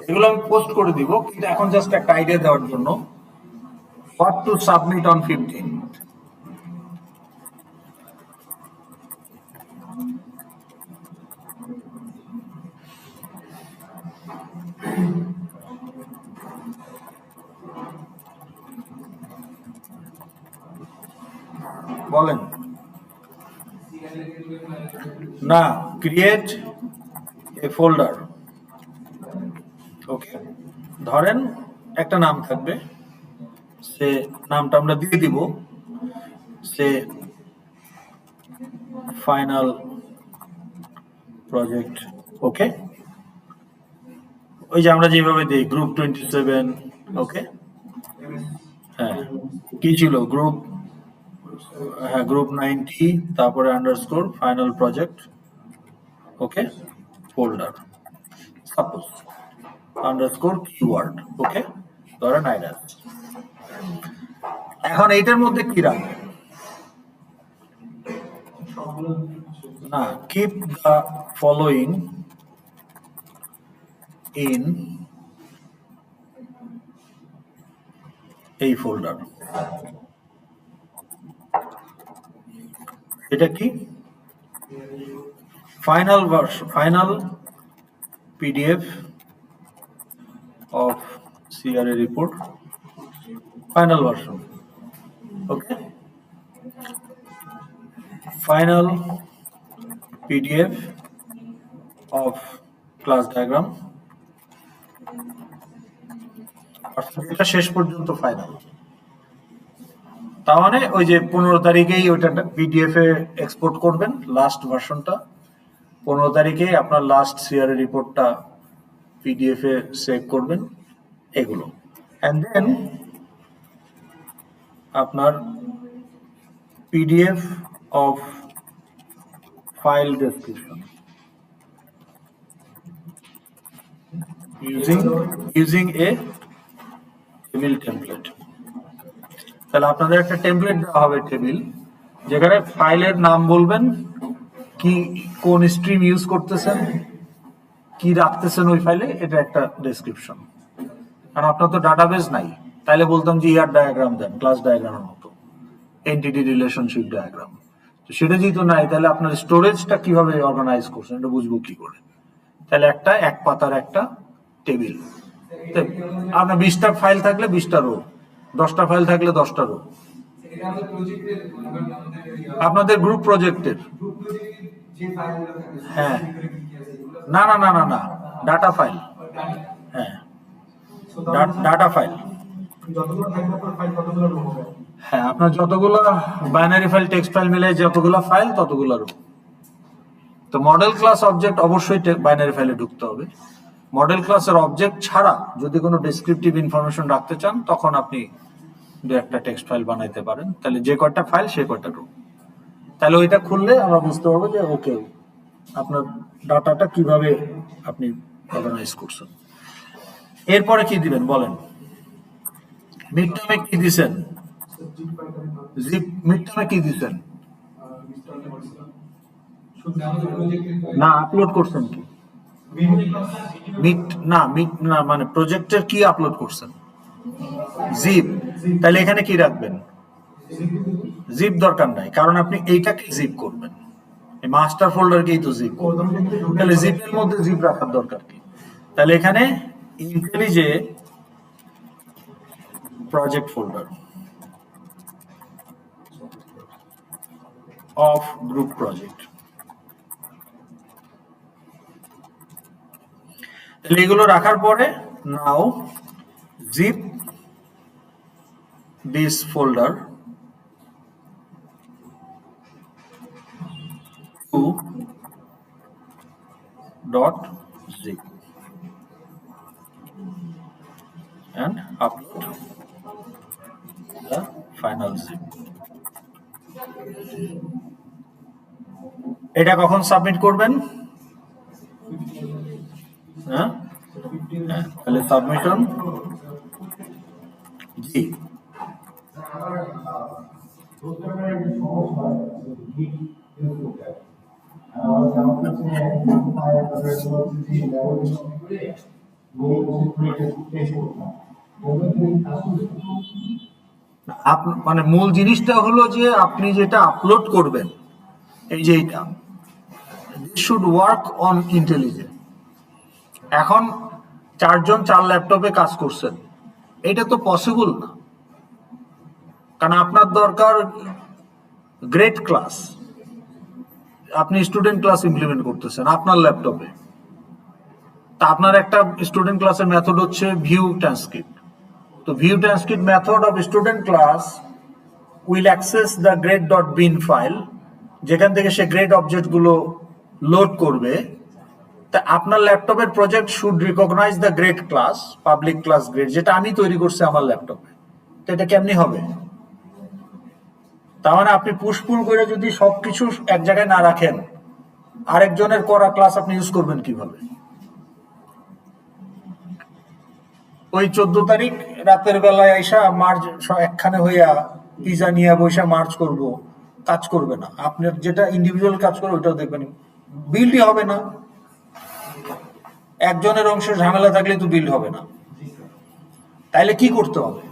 এগুলো আমি পোস্ট করে দিব, কিন্তু এখন জাস্ট একটা আইডিয়া দেওয়ার জন্য। What to submit on 15। বলেন না, ক্রিয়েট এ ফোল্ডার। ওকে, ধরেন একটা নাম থাকবে, সে নামটা আমরা দিয়ে দিব সে ফাইনাল প্রজেক্ট। ওকে, ওই যে আমরা যেভাবে দিই গ্রুপ 27। ওকে, হ্যাঁ কি ছিল গ্রুপ, হ্যাঁ গ্রুপ 90, তারপরে আন্ডারস্কোর ফাইনাল প্রজেক্ট। ওকে, ফোল্ডার সাপোজ আন্ডারস্কোর কিওয়ার্ড। ওকে, ধরেন আইডাস। এখন এইটার মধ্যে কি রাখবেন? না, কিপ দ্য ফলোইং ইন এই ফোল্ডার। এটা কি? Final version, final PDF of CRA report, final version. Okay, final PDF of class diagram। এটা শেষ পর্যন্ত ফাইনাল। তার মানে ওই যে 15 তারিখেই ওইটা পিডিএফ এ এক্সপোর্ট করবেন, লাস্ট ভার্সনটা 15 তারিখে আপনার লাস্ট সিআরএ রিপোর্টটা পিডিএফ এ সেভ করবেন এগুলো। এন্ড দেন আপনার PDF of file description using a table template. তাহলে আপনাদের একটা টেমপ্লেট দেওয়া হবে টেবিল, যেখানে ফাইলের নাম বলবেন, কি কোন স্ট্রিম ইউজ করতেছেন, কি রাখতেছেন ওই ফাইলে, এটা একটা ডেসক্রিপশন। কারণ আপনার তো ডাটাবেস নাই, তাইলে বলতাম যে ইয়ার ডায়াগ্রাম দেন, ক্লাস ডায়াগ্রামের মতো, এন্টিটি রিলেশনশিপ ডায়াগ্রাম। তো সেটা যেহেতু নাই, তাহলে আপনার স্টোরেজটা কিভাবে অর্গানাইজ করছেন এটা বুঝবো কি করে? তাহলে একটা এক পাতার একটা টেবিল, আপনার 20টা ফাইল থাকলে 20টা রো, 10টা ফাইল থাকলে 10টা রো। আপনাদের গ্রুপ প্রজেক্টের, হ্যাঁ না না না না না, ডাটা ফাইল, হ্যাঁ ডাটা ফাইল। হ্যাঁ, আপনার যতগুলো বাইনারি ফাইল টেক্সট ফাইল মিলে যতগুলো ফাইল ততগুলো রো। তো মডেল ক্লাস অবজেক্ট অবশ্যই বাইনারি ফাইলে ঢুকতে হবে। মডেল ক্লাসের অবজেক্ট ছাড়া যদি কোনো ডেসক্রিপটিভ ইনফরমেশন রাখতে চান, তখন আপনি দু একটা টেক্সট ফাইল বানাইতে পারেন। তাহলে যে কয়টা ফাইল সে কয়টা রো। তাহলে ওইটা খুললে আমরা বুঝতে পারবো যে ওকে আপনার ডাটাটা কিভাবে আপনি অর্গানাইজ করছেন। এরপরে কি দিবেন বলেন? মিড টার্মে কি দিছেন? জিপ মিড টার্মে কি দিছেন? না, আপলোড করছেন কি? মিড না মানে প্রজেক্টের কি আপলোড করছেন? জিপ। তাহলে এখানে কি রাখবেন? জিপ দরকার নাই, কারণ আপনি এইটাকে জিপ করবেন, এই মাস্টার ফোল্ডারকেই তো জিপ করবেন। তাহলে জিপের মধ্যে জিপ রাখার দরকার কি? তাহলে এখানে IntelliJ project folder of group project. তাহলে এগুলো রাখার পরে now zip this folder to .zip and upload the final zip. এটা কখন সাবমিট করবেন? হ্যাঁ, তাহলে সাবমিশন জি। মানে মূল জিনিসটা হলো যে আপনি যেটা আপলোড করবেন, এই যে এইটা শুড ওয়ার্ক অন ইন্টেলিজেন্ট। এখন 4 জন 4 ল্যাপটপে কাজ করছেন, এটা তো পসিবল না, কারণ আপনার দরকার গ্রেড ক্লাস। আপনি স্টুডেন্ট ক্লাস ইমপ্লিমেন্ট করতেছেন আপনার ল্যাপটপে, তা আপনার একটা স্টুডেন্ট ক্লাসের মেথড হচ্ছে ভিউ ট্রান্সক্রিপ্ট। তো view transcript method of student class will access the grade dot bin file, যেখান থেকে সে গ্রেড অবজেক্ট গুলো লোড করবে। তা আপনার ল্যাপটপের project should recognise the grade class, public class grade, যেটা আমি তৈরি করছি আমার ল্যাপটপে। তো এটা কেমনি হবে? তার মানে আপনি পুশ পুল করে যদি সবকিছু এক জায়গায় না রাখেন, আরেকজনের করা ক্লাস আপনি ইউজ করবেন কিভাবে? ওই 14 তারিখ রাতের বেলায় আইসা মার্চ একখানে হইয়া পিজা নিয়ে বৈশা মার্চ করব, কাজ করবে না। আপনার যেটা ইন্ডিভিজুয়াল কাজ করবে ওটাও দেখবেন বিল্ডই হবে না। একজনের অংশ ঝামেলা থাকলে তো বিল্ড হবে না। তাইলে কি করতে হবে?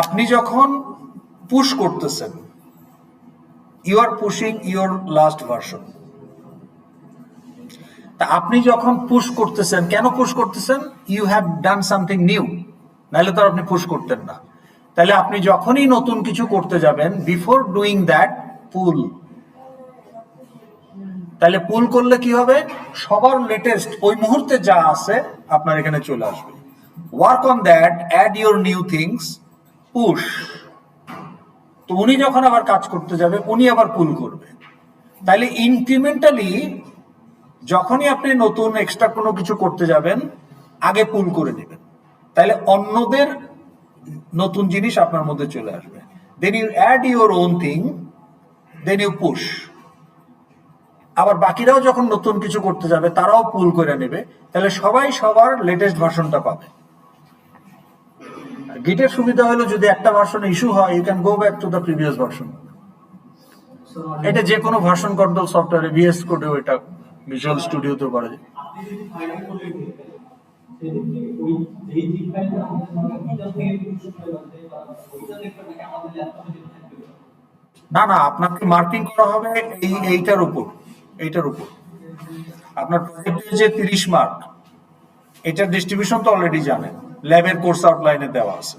আপনি যখন পুশ করতেছেন, you are pushing your last version. তা আপনি যখন পুশ করতেছেন, কেন পুশ করতেছেন? You have done something new, নাহলে তো আপনি পুশ করতেন না। তাহলে আপনি যখনই নতুন কিছু করতে যাবেন, বিফোর ডুইং দ্যাট পুল। তাহলে পুল করলে কি হবে? সবার লেটেস্ট ওই মুহূর্তে যা আছে আপনার এখানে চলে আসবে। Work on that, add your new things, push. তো উনি যখন আবার কাজ করতে যাবে, উনি আবার পুল করবে। তাহলে ইনক্রিমেন্টালি যখনই আপনি নতুন এক্সট্রা কোনো কিছু করতে যাবেন, আগে পুল করে নেবেন। তাহলে অন্যদের নতুন জিনিস আপনার মধ্যে চলে আসবে। Then you add your own thing, then you push. আবার বাকিরাও যখন নতুন কিছু করতে যাবে, তারাও পুল করে নেবে। তাহলে সবাই সবার লেটেস্ট ভার্সনটা পাবে। গিটের সুবিধা হলো যদি একটা ভার্সন ইস্যু হয়, you can go back to the previous version. এটা যে কোনো ভার্সন কন্ট্রোল সফটওয়্যারে, ভিএস কোডেও, এটা ভিজুয়াল স্টুডিওতেও করা যায়। না না, আপনাকে মার্কিং করা হবে এইটার উপর। আপনার প্রজেক্টের যে 30 মার্ক, এটার ডিস্ট্রিবিউশন তো অলরেডি জানেন, ল্যাবের কোর্স আউটলাইনে দেওয়া আছে।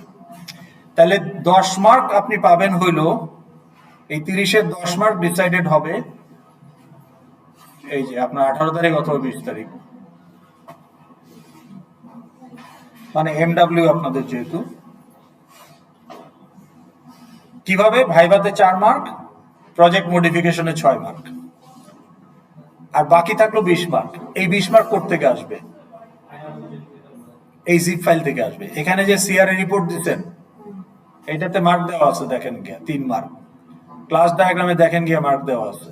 তাহলে 10 মার্ক আপনি পাবেন হইলো, এই 30-এর 10 মার্ক ডিসাইডেড হবে এই যে আপনার 18 তারিখ অথবা 20 তারিখ, মানে এমডব্লিউ আপনাদের যেহেতু। কিভাবে? ভাইভাতে 4 মার্ক, প্রজেক্ট মডিফিকেশনে 6 মার্ক, আর বাকি থাকলো 20 মার্ক। এই 20 মার্ক কোথা থেকে আসবে? এই জিপ ফাইল থেকে আসবে। এখানে যে সিআরএ রিপোর্ট দিচ্ছেন, এটাতে মার্ক দেওয়া আছে, দেখেন গিয়া 3 মার্ক। ক্লাস ডায়াগ্রামে দেখেন গিয়া মার্ক দেওয়া আছে,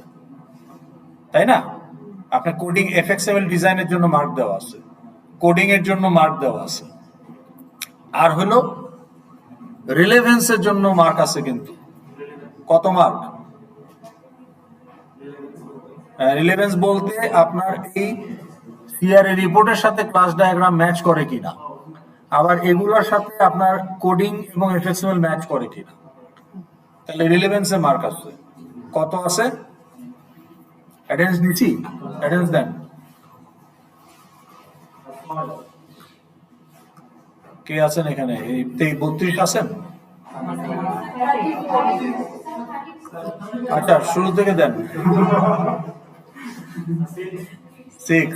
তাই না? আপনার কোডিং এফএক্সএমএল ডিজাইনের জন্য মার্ক দেওয়া আছে, কোডিং এর জন্য মার্ক দেওয়া আছে, আর হলো রিলেভেন্সের জন্য মার্ক আছে। কিন্তু কত মার্ক? রিলেভেন্স বলতে আপনার এই সিআরএ রিপোর্টের সাথে ক্লাস ডায়াগ্রাম ম্যাচ করে কিনা, আবার এগুলোর সাথে আপনার কোডিং এবং এফএক্সএমএল ম্যাচ করে কিনা। তাহলে রিলেভেন্সে মার্ক আছে। কত আছে? অ্যাটেন্ডেন্স নিচ্ছি, অ্যাটেন্ডেন্স দেন। কে আছেন এখানে? এই 32 আছেন? আচ্ছা, শুরু থেকে দেন। 6,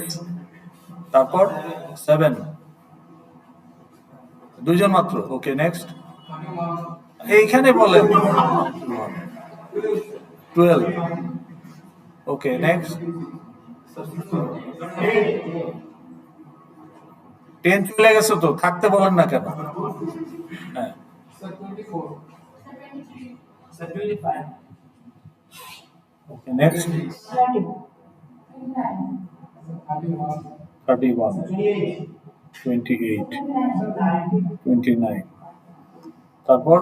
তারপর 7, 2 জন মাত্র। ওকে, নেক্সট। এইখানে বলেন 12। ওকে, নেক্সট। 10 চলে গেছে তো, থাকতে বলেন না কেন? হ্যাঁ, ওকে, নেক্সট। 31, 28, 29, তারপর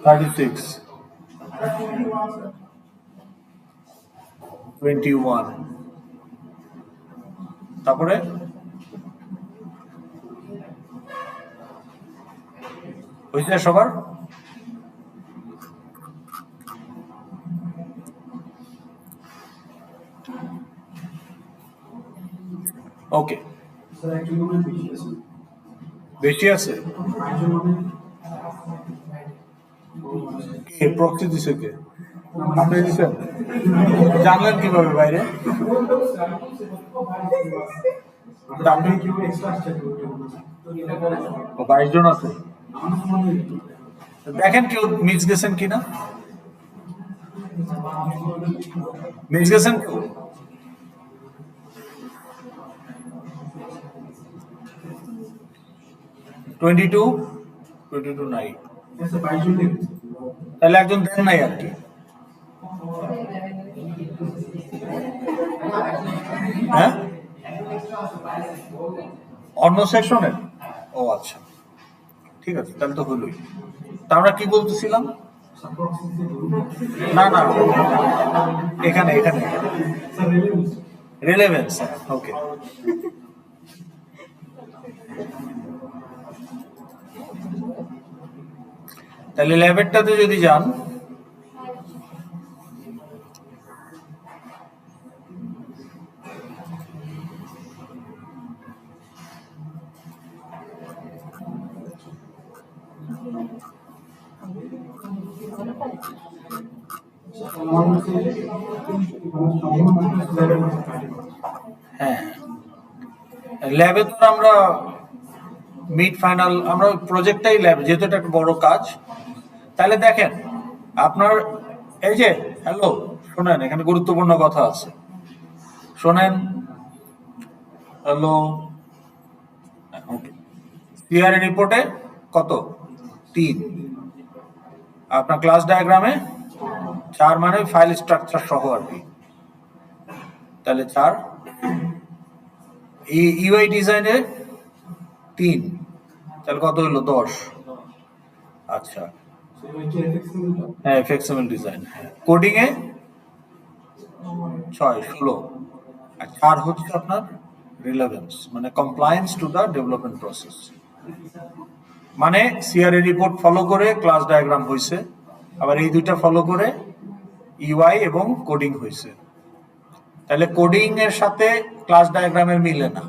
36, 21, তারপরে হয়েছে সবার? ওকে, বেশি আছে। কে প্রক্সি দিছে? কে আপনি দিচ্ছেন? জানলেন কিভাবে বাইরে? আপনি 22 জন আছে, দেখেন কেউ মিস গেছেন কিনা, মিস গেছেন কেউ? টোয়েন্টি টু নাই, তাহলে একজন দেন নাই আর কি। হ্যাঁ, অন্য সেকশনের? ও আচ্ছা, ঠিক আছে, তাহলে তো হলোই। তা আমরা কি বলতেছিলাম? না না, এখানে এখানে রিলেভেন্স। ওকে, তাহলে ল্যাবেরটাতে যদি যান, হ্যাঁ ল্যাবে তো আমরা মিড ফাইনাল, আমরা প্রজেক্টটাই ল্যাব, যেহেতু এটা একটা বড় কাজ। তাহলে দেখেন আপনার এই যে, হ্যালো শোনেন, এখানে গুরুত্বপূর্ণ কথা আছে, শোনেন। হ্যালো, ওকে। সিআরএ রিপোর্টে কত? 3। আপনার ক্লাস ডায়াগ্রামে 4, মানে ফাইল স্ট্রাকচার সহ আর কি, তাহলে 4। ইউআই ডিজাইনে 3, তাহলে কত হলো? 10। আচ্ছা, হ্যাঁ এফএক্সএমএল ডিজাইন। কোডিং এ 6, 16। আর 4 হচ্ছে আপনার রিলেভেন্স, মানে compliance to the development process. মানে সিআরএ রিপোর্ট ফলো করে ক্লাস ডায়াগ্রাম হয়েছে, আবার এই দুইটা ফলো করে ইউআই এবং কোডিং হয়েছে। তাহলে কোডিং এর সাথে ক্লাস ডায়াগ্রামের মিলে না,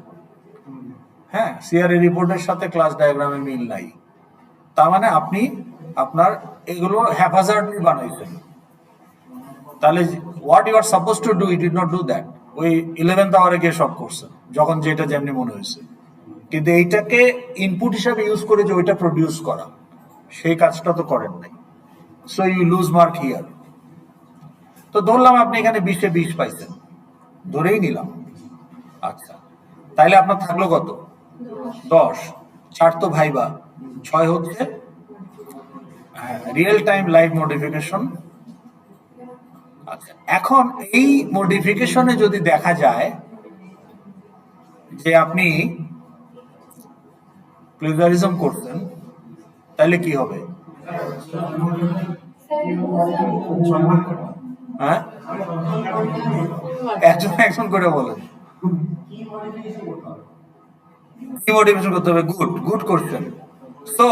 হ্যাঁ সিআরএ রিপোর্টের সাথে ক্লাস ডায়াগ্রামের মিল নাই। তার মানে আপনি আপনার এগুলো হ্যাফাজার্ডলি বানাইছেন। তাহলে what you are suppose to do, you did not do that. ওই 11th আওয়ারে গিয়ে সব করছেন, যখন যেটা যেমনি মনে হয়েছে। কিন্তু এইটাকে ইনপুট হিসাবে ইউজ করে যে ওইটা প্রডিউস করা, সেই কাজটা তো করেন নাই। So you lose mark here. তো ধরলাম আপনি এখানে 20-এ 20 পাইছেন, ধরেই নিলাম। আচ্ছা, তাইলে আপনার থাকলো কত? 10। 4 তো ভাইবা, 6 হচ্ছে রিয়েল টাইম লাইভ মডিফিকেশন। আচ্ছা, এখন এই মডিফিকেশনে যদি দেখা যায় যে আপনি প্লেজারিজম করছেন, তাহলে কি হবে? হ্যাঁ, একজন একজন করে বলেন কি মোটিভেশন করতে হবে। গুড, গুড করছেন। তো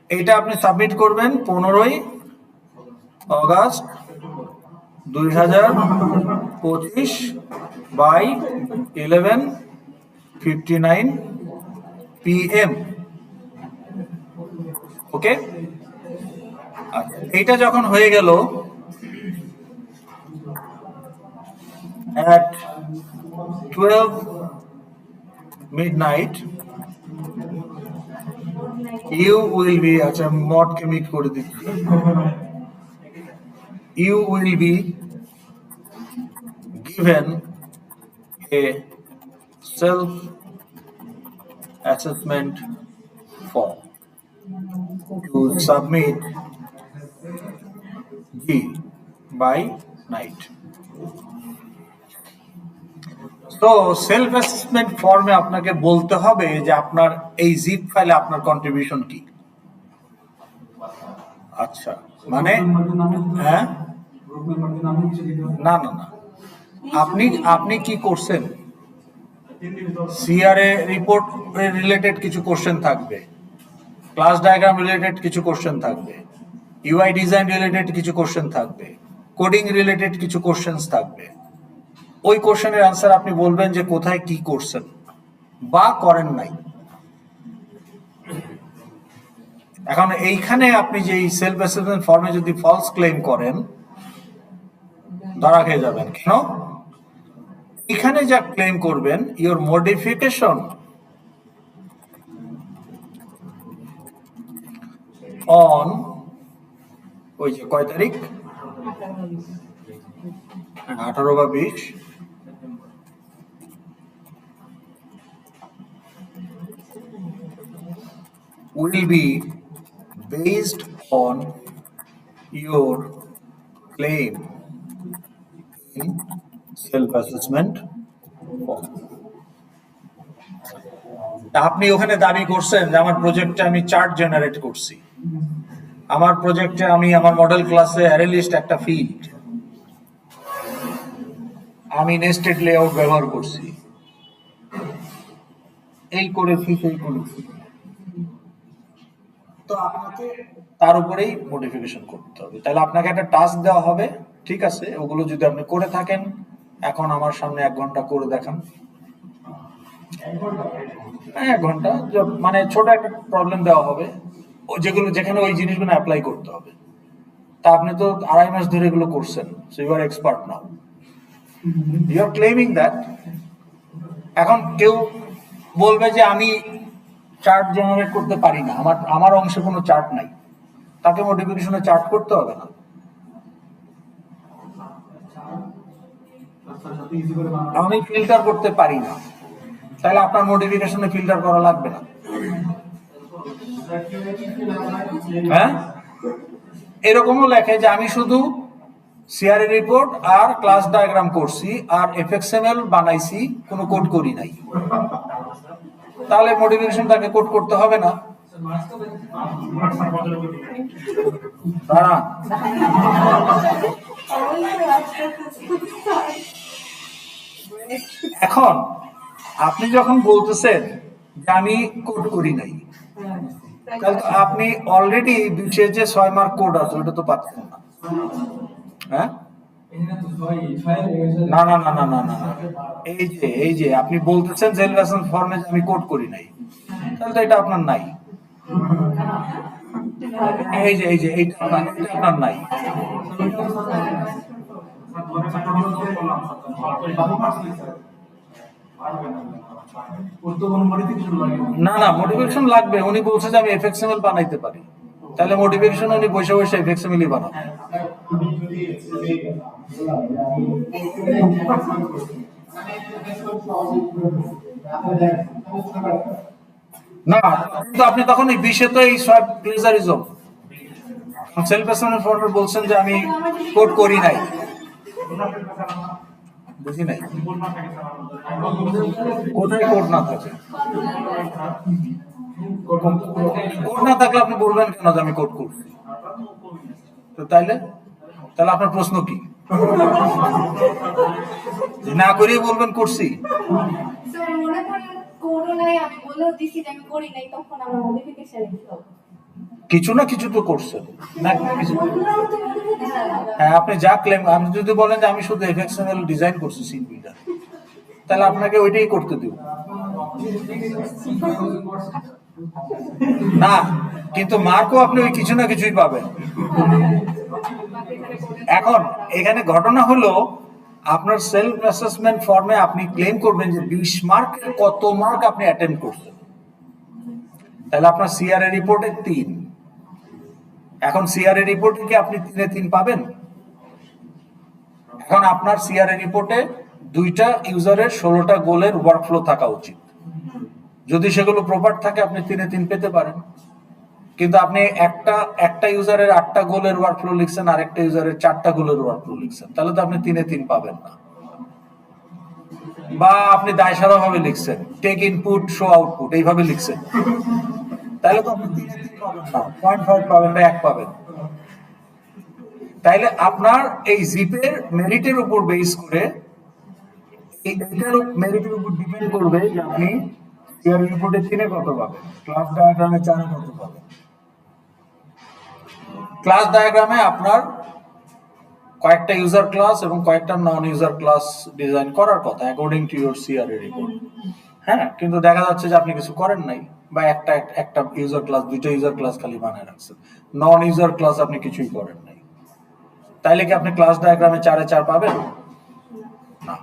এটা আপনি সাবমিট করবেন 15ই অগাস্ট 2025 বাই 11:59 PM। ওকে, আচ্ছা, এইটা যখন হয়ে গেল at 12 midnight, you will be, আচ্ছা মড কে মিট করে দিচ্ছি, you will be given a self assessment form to submit by night. তো সেলফ অ্যাসেসমেন্ট ফর্মে আপনাকে বলতে হবে যে আপনার এই জিপ ফাইলে আপনার কন্ট্রিবিউশন কি। আচ্ছা, মানে হ্যাঁ, না না না, আপনি আপনি কি করছেন? সিআরএ রিপোর্ট রিলেটেড কিছু কোশ্চেন থাকবে, ক্লাস ডায়াগ্রাম রিলেটেড কিছু কোশ্চেন থাকবে, ইউআই ডিজাইন রিলেটেড কিছু কোশ্চেন থাকবে, কোডিং রিলেটেড কিছু কোশ্চেন্স থাকবে। ওই কোশ্চেনের আনসার আপনি বলবেন যে কোথায় কি করছেন বা করেন নাই। এখন এইখানে আপনি যে সেলফ অ্যাসেসমেন্ট ফর্মে যদি ফলস ক্লেম করেন, ধরা খেয়ে যাবেন। কেন? এখানে যা ক্লেম করবেন, ইওর মডিফিকেশন অন, ওই যে কয় তারিখ, 18 বা 20, will be based on your claim in self-assessment form. আপনি ওখানে দাবি করছেন যে আমার প্রজেক্টে আমি চার্ট জেনারেট করছি, আমার প্রজেক্টে আমি আমার মডেল ক্লাসে অ্যারে লিস্ট একটা ফিল্ড, আমি নেস্টেড লেআউট ব্যবহার করছি, এই করেছি সেই করেছি। তো আপনাকে তার উপরেই মডিফিকেশন করতে হবে। তাহলে আপনাকে একটা টাস্ক দেওয়া হবে, ঠিক আছে, ওগুলো যদি আপনি করে থাকেন, এখন আমার সামনে 1 ঘন্টা করে দেখান। 1 ঘন্টা, মানে ছোট একটা প্রবলেম দেওয়া হবে, যেখানে ওই জিনিসগুলো অ্যাপ্লাই করতে হবে। তা আপনি তো 2.5 মাস ধরে এগুলো করছেন, so you are expert now, you are claiming that. এখন কেউ বলবে যে আমি চার্ট জেনারেট করতে পারি না, আমার অংশে কোনো চার্ট নাই, তাকে মডিফিকেশনে চার্ট করতে হবে না। আমি ফিল্টার করতে পারি না, তাহলে আপনার মডিফিকেশনে ফিল্টার করা লাগবে না। হ্যাঁ, এরকমও লেখে যে আমি শুধু সিআরএ রিপোর্ট আর ক্লাস ডায়াগ্রাম করছি আর এফএক্সএমএল বানাইছি, কোনো কোড করি নাই, তাহলে মডিফিকেশন তাকে কোড করতে হবে না। এখন আপনি যখন বলতেছেন যে আমি কোড করি নাই, তাহলে আপনি অলরেডি 6 মার্ক কোড আছে, ওটা তো পাচ্ছেন না। হ্যাঁ, না না না না না না, এই যে আপনি বলতেছেন জেলভেশন ফর্মে আমি কোড করি নাই, তাহলে তো এটা আপনার নাই। এই যে এইটা আপনার নাই। না না, মোটিভেশন লাগবে। উনি বলছে যে আমি এফএক্সএমএল বানাইতে পারি, তাহলে মোটিভেশন উনি বসে বসে এফএক্সএমএলই বানাবে। না, কিন্তু আপনি তখন এই বিষয়ে তো এই সব প্লেজারিজম, সেলফ অ্যাসেসমেন্ট ফর্মে বলছেন যে আমি কোড করি নাই, বুঝি নাই কোথায় কোড না থাকে। কোড না থাকলে আপনি বলবেন কেন যে আমি কোড করছি? তো তাহলে আপনার প্রশ্ন কি? না করেই বলবেন করছি? কিছু না কিছু তো করছেন না কিছু। হ্যাঁ, আপনি যা ক্লেম, আপনি যদি বলেন যে আমি শুধু এফএক্সএমএল ডিজাইন করছি সিন বিল্ডার, তাহলে আপনাকে ওইটাই করতে দিব না, কিন্তু মার্কও আপনি ওই কিছু না কিছুই পাবেন। এখন এখানে ঘটনা হলো আপনার সেলফ অ্যাসেসমেন্ট ফর্মে আপনি ক্লেম করবেন যে 20 মার্কের কত মার্ক আপনি অ্যাটেম্প করছেন, তাহলে আপনার সিআরএ রিপোর্টে 3। এখন সিআরএ রিপোর্টে কি আপনি 3-3 পাবেন? এখন আপনার সিআরএ রিপোর্টে 2টা ইউজারের 16টা গোলের ওয়ার্কফ্লো থাকা উচিত। যদি সেগুলো প্রপার থাকে আপনি 3-3 পেতে পারেন, কিন্তু আপনি একটা ইউজারের 8টা গোলের ওয়ার্কফ্লো লিখছেন আর একটা ইউজারের 4টা গোলের ওয়ার্কফ্লো লিখছেন, তাহলে তো আপনি 3-3 পাবেন না। বা আপনি দায়সারা ভাবে লিখছেন, টেক ইনপুট শো আউটপুট এইভাবে লিখছেন, তাহলে তো আপনি 3-3 পাবেন না, 0.5 পাবেন বা 1 পাবেন। তাইলে আপনার এই জিপের মেরিটের উপর বেস করে এটার মেরিটের উপর ডিপেন্ড করবে যে আপনি সিআর রিপোর্টে 3 কত পাবেন, ক্লাস ডায়াগ্রামে 4 কত পাবেন। ক্লাস ডায়াগ্রামে আপনার কয়েকটা ইউজার ক্লাস এবং কয়েকটা নন ইউজার ক্লাস ডিজাইন করার কথা according to your CR report. হ্যাঁ, কিন্তু দেখা যাচ্ছে যে আপনি কিছু করেন নাই, বা একটা ইউজার ক্লাস, দুইটা ইউজার ক্লাস খালি বানায় রাখছেন, নন ইউজার ক্লাস আপনি কিছুই করেন নাই। তাইলে কি আপনি ক্লাস ডায়াগ্রামে 4 4 পাবেন না?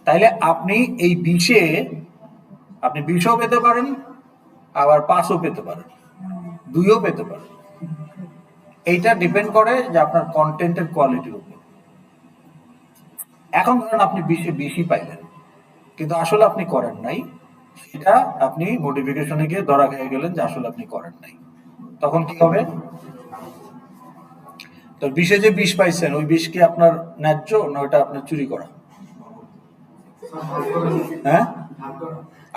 তাইলে আপনি এই 20-এ আপনি 20ও পেতে পারেন, আবার 5ও পেতে পারেন, 2ও পেতে পারেন। এইটা ডিপেন্ড করে যে আপনার কন্টেন্টের কোয়ালিটির উপর। এখন ধরেন আপনি 20-এ 20ই পাইলেন, কিন্তু আসলে আপনি করেন নাই, সেটা আপনি মডিফিকেশনে গিয়ে ধরা খেয়ে গেলেন যে আসলে আপনি করেন নাই। তখন কি হবে? তো 20-এ যে 20 পাইছেন, ওই 20 কি আপনার ন্যায্য না ওটা আপনার চুরি করা? হ্যাঁ,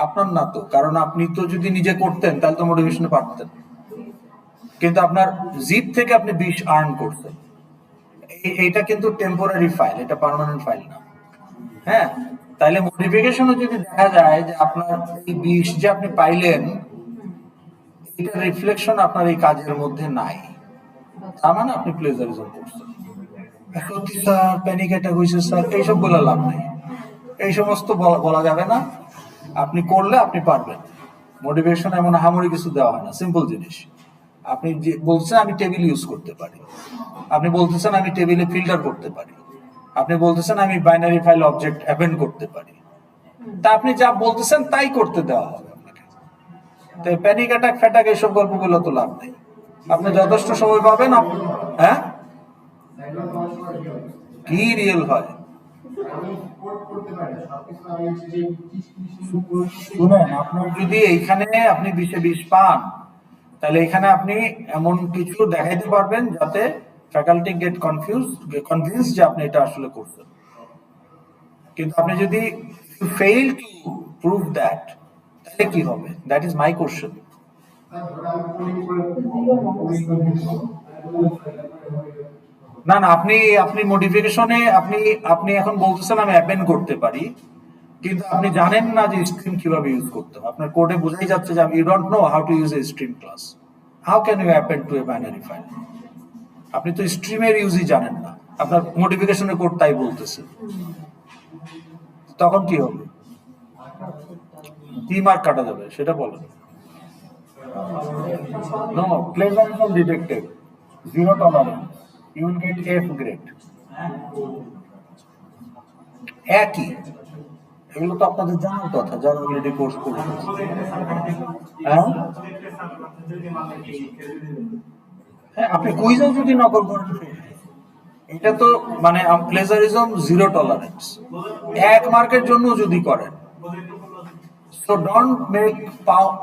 আপনার না তো, কারণ আপনি তো যদি নিজে করতেন তাহলে তো মোটিভেশনে পারতেন, কিন্তু আপনার জিপ থেকে আপনি 20 আর্ন করতেন। এইটা কিন্তু টেম্পোরারি ফাইল, এটা পার্মানেন্ট ফাইল না। হ্যাঁ, তাইলে মোটিফিকেশনে যদি দেখা যায় যে আপনার এই 20 যে আপনি পাইলেন, এটা রিফ্লেকশন আপনার এই কাজের মধ্যে নাই, তার মানে আপনি প্লেজারিজম করছেন। এখন কি স্যার প্যানিক অ্যাটাক হয়েছে স্যার, এইসব বলে লাভ নাই, এই সমস্ত বলা যাবে না। আপনি করলে আপনি পারবেন। মোটিভেশন এমন আহামরি কিছু দেওয়া হয় না, সিম্পল জিনিস। আপনি যে বলছেন আমি টেবিল ইউজ করতে পারি, আপনি বলতেছেন আমি টেবিলে ফিল্টার করতে পারি, আপনি বলতেছেন আমি বাইনারি ফাইল অবজেক্ট অ্যাপেন্ড করতে পারি, তা আপনি যা বলতেছেন তাই করতে দেওয়া হবে আপনাকে। তো প্যানিক অ্যাটাক ফ্যাটাক এইসব গল্পগুলো তো লাভ নেই। আপনি যথেষ্ট সময় পাবেন। হ্যাঁ, কি রিয়েল হয় শুনেন, আপনার যদি এইখানে আপনি 20-এ 20 পান, তাহলে এখানে আপনি এমন কিছু দেখাইতে পারবেন যাতে ফ্যাকাল্টি গেট কনভিন্স যে আপনি এটা আসলে করছেন। কিন্তু আপনি যদি ফেইল টু প্রুভ দ্যাট, তাহলে কি হবে? That is my question. না না, আপনি আপনি মডিফিকেশনে আপনি আপনি এখন বলতেছেন আমি অ্যাপেন্ড করতে পারি, কিন্তু আপনি জানেন না যে স্ট্রিম কিভাবে ইউজ করতে হয়। আপনার কোডে বোঝাই যাচ্ছে যে you don't know how to use a stream class. How can you append to a binary file? আপনি তো স্ট্রিমের ইউজই জানেন না, আপনার মডিফিকেশনের কোড তাই বলতেছে। তখন কি হবে? কি মার্ক কাটা যাবে সেটা বলেন। No, plagiarism detected, zero tolerance, you will get F grade। একই, এগুলো তো আপনাদের জানার কথা যারা অলরেডি কোর্স করছে। হ্যাঁ, হ্যাঁ, আপনি কুইজও যদি নকল করেন, এটা তো মানে প্লেজারিজম জিরো টলারেন্স। 1 মার্কের জন্য যদি করেন, so don't make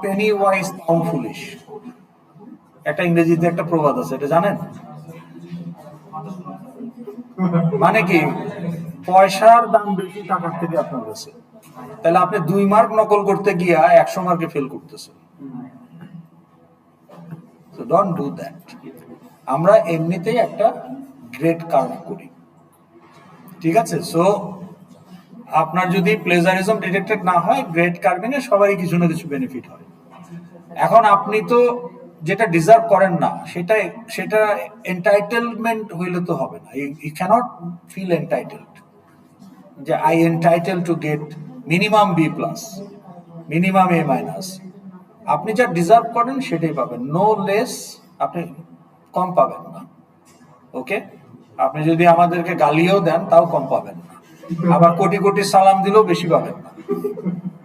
Penney wise pound foolish. একটা ইংরেজিতে একটা প্রবাদ আছে, এটা জানেন? মানে কি, পয়সার দাম বেশি টাকার থেকে আপনার কাছে। তাহলে আপনি 2 মার্ক নকল করতে গিয়া 100 মার্কে ফেল করতেছেন। So don't do that. আমরা এমনিতেই একটা গ্রেড কার্ভ করি, ঠিক আছে? সো আপনার যদি প্লেজারিজম ডিটেক্টেড না হয়, গ্রেড কার্ভিং এ সবারই কিছু না কিছু বেনিফিট হয়। এখন আপনি তো যেটা ডিজার্ভ করেন না, সেটা সেটা এন্টাইটেলমেন্ট হইলে তো হবে না। ইউ ক্যানট ফিল এন্টাইটেলড যে I entitle to get minimum B plus, minimum A minus. আপনি যা ডিজার্ভ করেন সেটাই পাবেন, নো লেস। আপনি কম পাবেন না। ওকে, আপনি যদি আমাদেরকে গালিও দেন তাও কম পাবেন না, আবার কোটি কোটি সালাম দিলেও বেশি পাবেন না।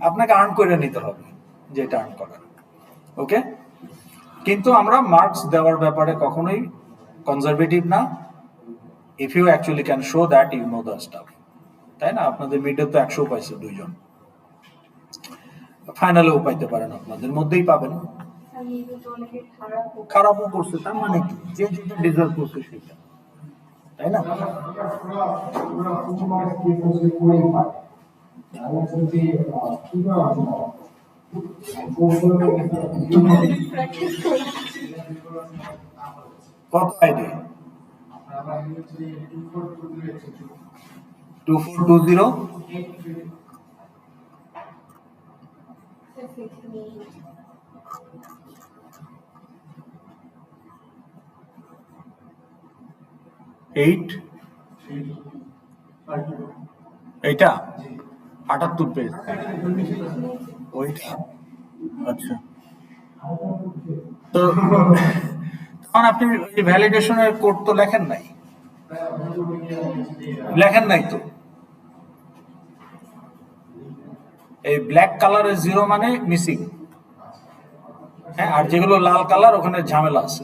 আপনাকে আর্ন করে নিতে হবে যেটা আর্ন করার। ওকে, কিন্তু আমরা মার্কস দেওয়ার ব্যাপারে কখনোই কনজারভেটিভ না, if you actually can show that you know the stuff. তাই না? আপনাদের মিডে তো 100 পাইছে 2 জন, ফাইনালেও পাইতে পারেন, আপনাদের মধ্যেই পাবেন। খারাপও করছে, তার মানে কি, যে যেটা ডিজার্ভ করছে সেটা, তাই না? কত আইডি? 2420 8 এইটা 78 পেজ ওইটা আচ্ছা তো তখন আপনি ভ্যালিডেশনের কোড তো লেখেন নাই তো এই ব্ল্যাক কালারের জিরো মানে মিসিং হ্যাঁ আর যেগুলো লাল কালার ওখানে ঝামেলা আছে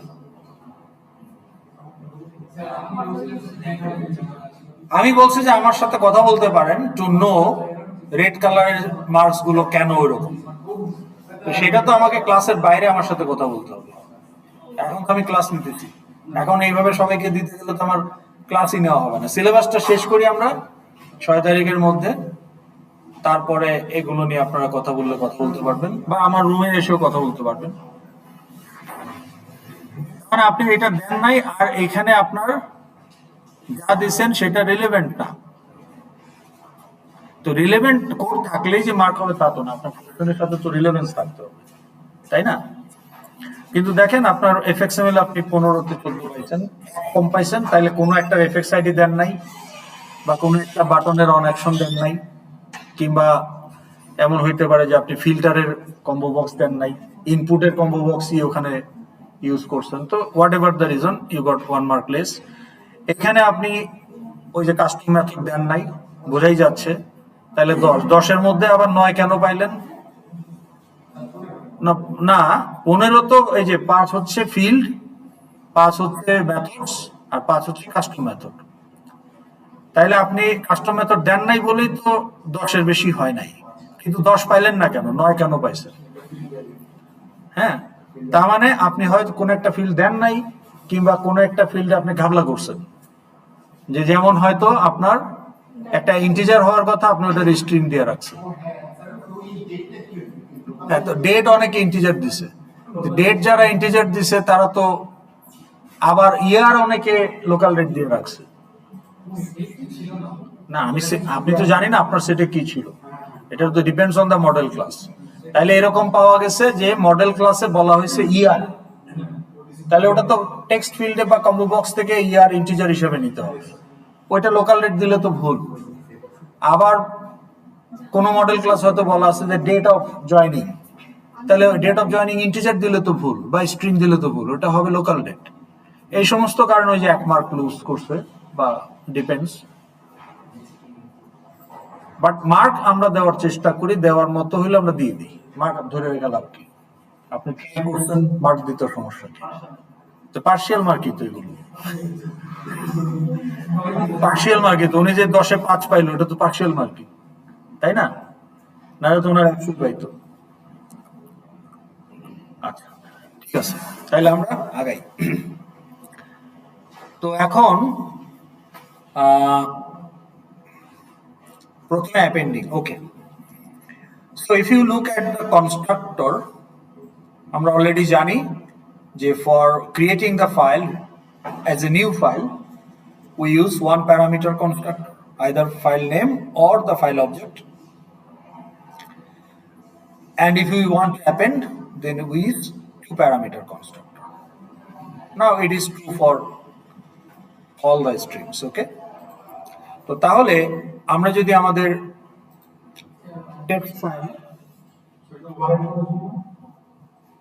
আমি বলছি যে আমার সাথে কথা বলতে পারেন টু নো রেড কালারের মার্কস গুলো কেন ওইরকম তো সেটা তো আমাকে ক্লাসের বাইরে আমার সাথে কথা বলতে হবে এখন তো আমি ক্লাস নিতেছি এখন এইভাবে সবাইকে দিতে গেলে তো আমার ক্লাসই নেওয়া হবে না সিলেবাসটা শেষ করি আমরা 6 তারিখের মধ্যে তারপরে এগুলো নিয়ে আপনারা কথা বলতে পারবেন বা আমার রুমে এসেও কথা বলতে পারবেন মানে আপনি এটা দেন নাই আর এখানে আপনার যা দিচ্ছেন সেটা রিলেভেন্ট না তো রিলেভেন্ট কোড থাকলেই যে মার্ক হবে তা তো না আপনার প্রফেশনের সাথে তো রিলেভেন্স থাকতে হবে তাই না কিন্তু দেখেন আপনার এফএক্সএমএল আপনি 15 তে 14 পাইছেন কম পাইছেন তাহলে কোনো একটা এফএক্স আইডি দেন নাই বা কোনো একটা বাটনের অন অ্যাকশন দেন নাই কিংবা এমন হইতে পারে যে আপনি ফিল্টারের কম্বো বক্স দেন নাই ইনপুটের কম্বো বক্সই ওখানে ইউজ করছেন তো whatever the reason you got 1 mark less এখানে আপনি ওই যে কাস্টিং মেথড দেন নাই বোঝাই যাচ্ছে তাহলে 10 এর মধ্যে আবার 9 কেন পাইলেন না 15 তো এই যে 5 হচ্ছে ফিল্ড 5 হচ্ছে মেথডস আর 5 হচ্ছে কাস্টম মেথড তাইলে আপনি কাস্টম মেথড দেন নাই বলেই তো 10 এর বেশি হয় নাই কিন্তু 10 পাইলেন না কেন 9 কেন পাইছেন হ্যাঁ তার মানে আপনি হয়তো কোন একটা ফিল্ড দেন নাই কিংবা কোন একটা ফিল্ডে আপনি ঘাবলা করছেন যে যেমন হয়তো আপনার একটা ইন্টিজার হওয়ার কথা আপনি ওটা স্ট্রিং দিয়ে রাখছেন তো ডেট অনেকে ইন্টিজার দিছে ডেট যারা ইন্টিজার দিছে তারা তো আবার ইয়ার অনেকে লোকাল রেট দিয়ে রাখছে না আপনি তো জানি না আপনার সেটে কি ছিল এটা তো depends on the model class তাহলে এরকম পাওয়া গেছে যে মডেল ক্লাসে বলা হয়েছে ইয়ার তাহলে ওটা তো টেক্সট ফিল্ডে বা কম্বো বক্স থেকে ইয়ার ইন্টিজার হিসেবে নিতে হবে ওইটা লোকাল রেট দিলে তো ভুল আবার কোন মডেল ক্লাস হয়তো বলা আছে যে ডেট অফ জয়নিং তাহলে ডেট অফ জয়নিং ইন্টিজার দিলে তো ভুল বা স্ট্রিং দিলে তো ভুল ওটা হবে লোকাল ডেট এই সমস্ত কারণে ওই যে 1 মার্ক লুজ করছে বা ডিপেন্ডস বাট মার্ক আমরা দেওয়ার চেষ্টা করি দেওয়ার মতো হইলে আমরা দিয়ে দিই মার্ক ধরে রেখে লাভ কি আপনি ট্রাই করছেন মার্ক দিতে সমস্যা কি তো পার্শিয়াল মার্কই তো এগুলো পার্শিয়াল মার্কই তো উনি যে 10-এ 5 পাইলো এটা তো পার্শিয়াল মার্কই তাই না নাহলে তো ওনার 100 পাইতো আচ্ছা ঠিক আছে তাহলে আমরা আগাই তো এখন প্রথমে appending okay so if you look at the constructor আমরা অলরেডি জানি যে for creating the file as a new file we use one parameter constructor either file name or the file object and if we want to append then we use 2 parameter constructor now it is true for all the streams okay তো তাহলে আমরা যদি আমাদের text file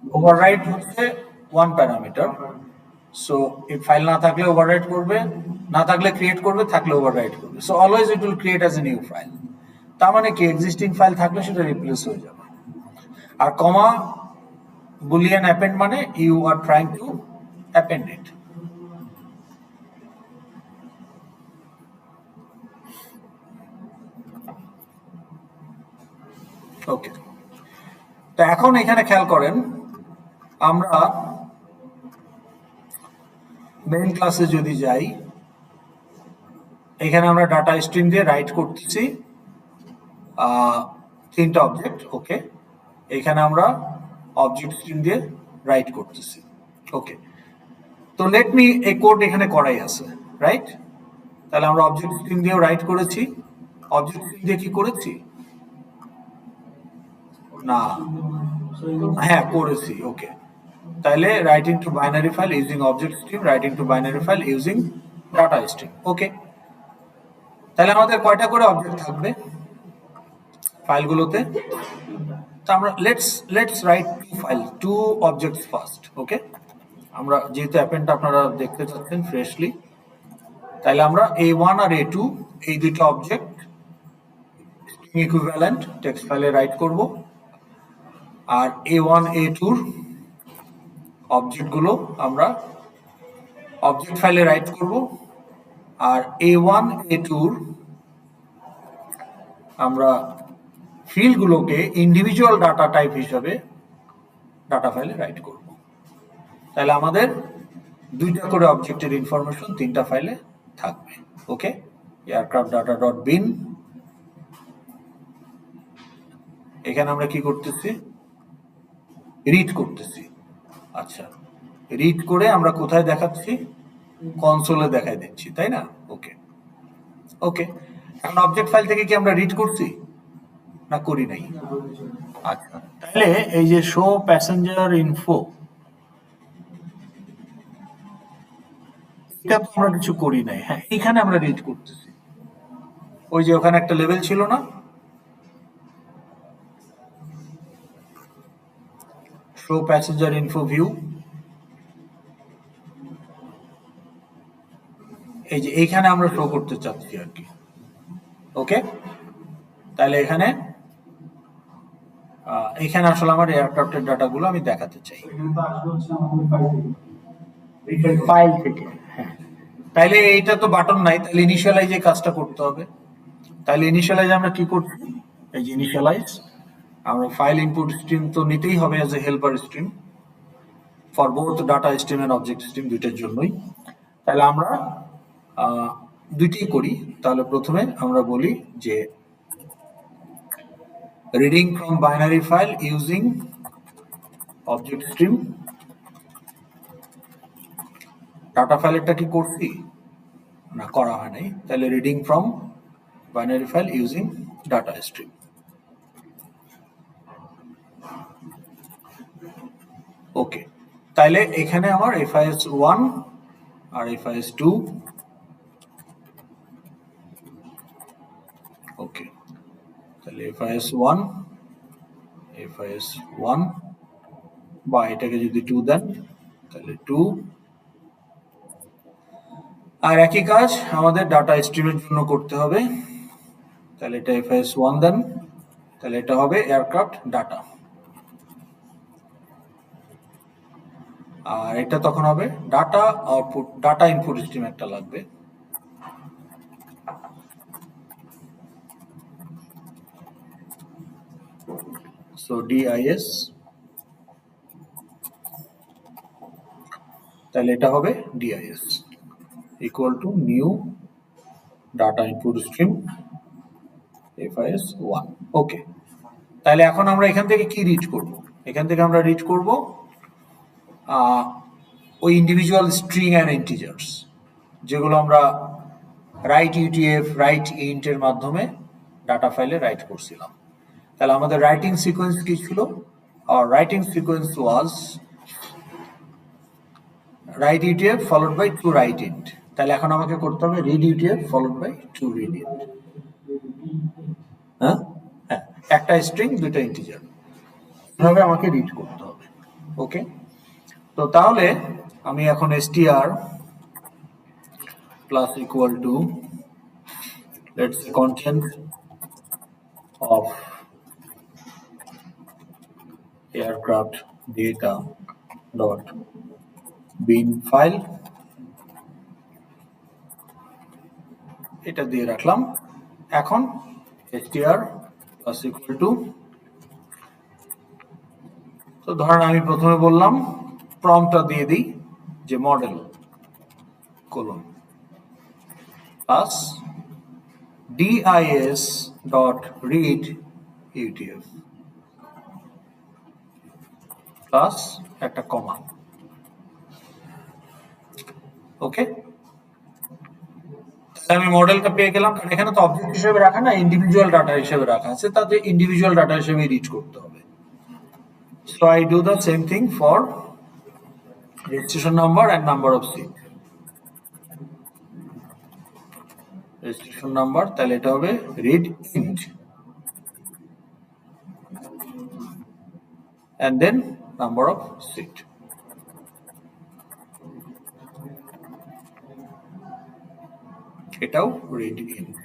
overwrite হচ্ছে 1 parameter so এই file না থাকলে overwrite করবে না থাকলে ক্রিয়েট করবে থাকলে ওভাররাইট করবে so always it will create as a new file তার মানে কি এক্সিস্টিং ফাইল থাকলে সেটা রিপ্লেস হয়ে যাবে আর কমা বুলিয়ান অ্যাপেন্ড মানে you are trying to append it okay তো এখন এখানে খেয়াল করেন আমরা মেইন ক্লাসে যদি যাই এখানে আমরা ডাটা স্ট্রিম দিয়ে রাইট করতেছি 3টা অবজেক্ট ওকে এখানে আমরা অবজেক্ট স্ট্রিম দিয়ে রাইট করতেছি ওকে তো লেট মি এই কোড এখানে করাই আছে রাইট তাহলে আমরা অবজেক্ট স্ট্রিম দিয়েও রাইট করেছি অবজেক্ট স্ট্রিম দিয়ে কি করেছি না, হ্যাঁ করেছি, ওকে। তাহলে writing to binary file using object stream, writing to binary file using data stream, okay. তাহলে আমাদের কয়টা করে অবজেক্ট থাকবে ফাইলগুলোতে? তো আমরা let's write two objects first, okay. আমরা যেহেতু অ্যাপেন্ডটা আপনারা দেখতে চাচ্ছেন ফ্রেশলি, তাহলে আমরা A1 আর A2 এই দুইটা অবজেক্ট ইকুইভ্যালেন্ট টেক্সট ফাইলে রাইট করব, আর A1 A2 অবজেক্টগুলো আমরা অবজেক্ট ফাইলে রাইট করব, আর A1 A2 আমরা ফিল্ডগুলোকে ইন্ডিভিজুয়াল ডাটা টাইপ হিসাবে ডাটা ফাইলে রাইট করব। তাহলে আমাদের দুইটা করে অবজেক্টের ইনফরমেশন তিনটা ফাইলে থাকবে, ওকে। এয়ারক্রাফট ডাটা ডট বিন, এখানে আমরা কি করতেছি? রিড করতেছি। আচ্ছা, রিড করে আমরা কোথায় দেখাচ্ছি? কনসোলে দেখাই দিচ্ছি, তাই না? ওকে ওকে। এখন অবজেক্ট ফাইল থেকে কি আমরা রিড করছি না করি নাই? আচ্ছা, তাহলে এই যে শো প্যাসেঞ্জার ইনফো, এটা তো আমরা কিছু করি নাই। হ্যাঁ, এখানে আমরা রিড করতেছি। ওই যে ওখানে একটা লেভেল ছিল না, শো প্যাসেঞ্জার ইনফো ভিউ, এই যে এইখানে আমরা শো করতে চাচ্ছি আর কি, ওকে। তাহলে এখানে আসলে আমার এয়ারক্রাফটের ডাটাগুলো আমি দেখাতে চাই ফাইল থেকে। হ্যাঁ, তাইলে এইটা তো বাটন নাই, তাহলে ইনিশিয়ালাইজে কাজটা করতে হবে। তাহলে ইনিশিয়ালাইজ আমরা কি করছি? এই যে ইনিশিয়ালাইজ, আমরা ফাইল ইনপুট স্ট্রিম তো নিতেই হবে as a helper stream for both data stream and object stream, দুইটার জন্যই। তাহলে আমরা দুইটি করি। তাহলে প্রথমে আমরা বলি যে reading from binary file using object stream, data ফাইলেরটা কি করছি না করা হয় নাই, তাহলে reading from binary file using data stream, okay. তাহলে এখানে আমার FIS1 আর FIS2, ওকে। তাহলে FIS1 বা এটাকে যদি 2 দেন তাহলে 2, আর একই কাজ আমাদের ডাটা স্ট্রিমের জন্য করতে হবে। তাহলে এটা FIS1 দেন, তাহলে এটা হবে এয়ারক্রাফট ডাটা, আর এটা তখন হবে data output, data input stream একটা লাগবে, সো DIS, তাহলে এটা হবে DIS equal to new data input stream FIS1, ওকে। তাহলে এখন আমরা এখান থেকে কি রিড করব? এখান থেকে আমরা রিড করব ওই ইন্ডিভিজুয়াল স্ট্রিং অ্যান্ড ইন্টিজার্স যেগুলো আমরা রাইট UTF, রাইট ইন্ট এর মাধ্যমে ডাটা ফাইলে রাইট করছিলাম। তাহলে আমাদের রাইটিং সিকোয়েন্স কি ছিল? আর writing sequence was write UTF followed by to write int. তাহলে এখন আমাকে করতে হবে read UTF followed by to read int. হ্যাঁ, একটা স্ট্রিং দুইটা ইন্টিজার, এভাবে আমাকে রিড করতে হবে, ওকে। তো তাহলে আমি এখন str plus equal to let's say content of aircraft data dot bin file, এটা দিয়ে রাখলাম। এখন str প্লাস ইকুয়াল টু, তো ধরেন আমি প্রথমে বললাম প্রম্পটটা দিয়ে দিই যে model colon plus dis dot read UTF plus একটা কমা, ওকে। তাহলে আমি মডেলটা পেয়ে গেলাম, কারণ এখানে তো অবজেক্ট হিসেবে রাখা না, ইন্ডিভিজুয়াল ডাটা হিসেবে রাখা আছে, তাতে ইন্ডিভিজুয়াল ডাটা হিসেবে রিড করতে হবে। So I do the same thing for registration number and number of seat. Registration number তাহলে এটা হবে read int and then number of seat. এটাও read int.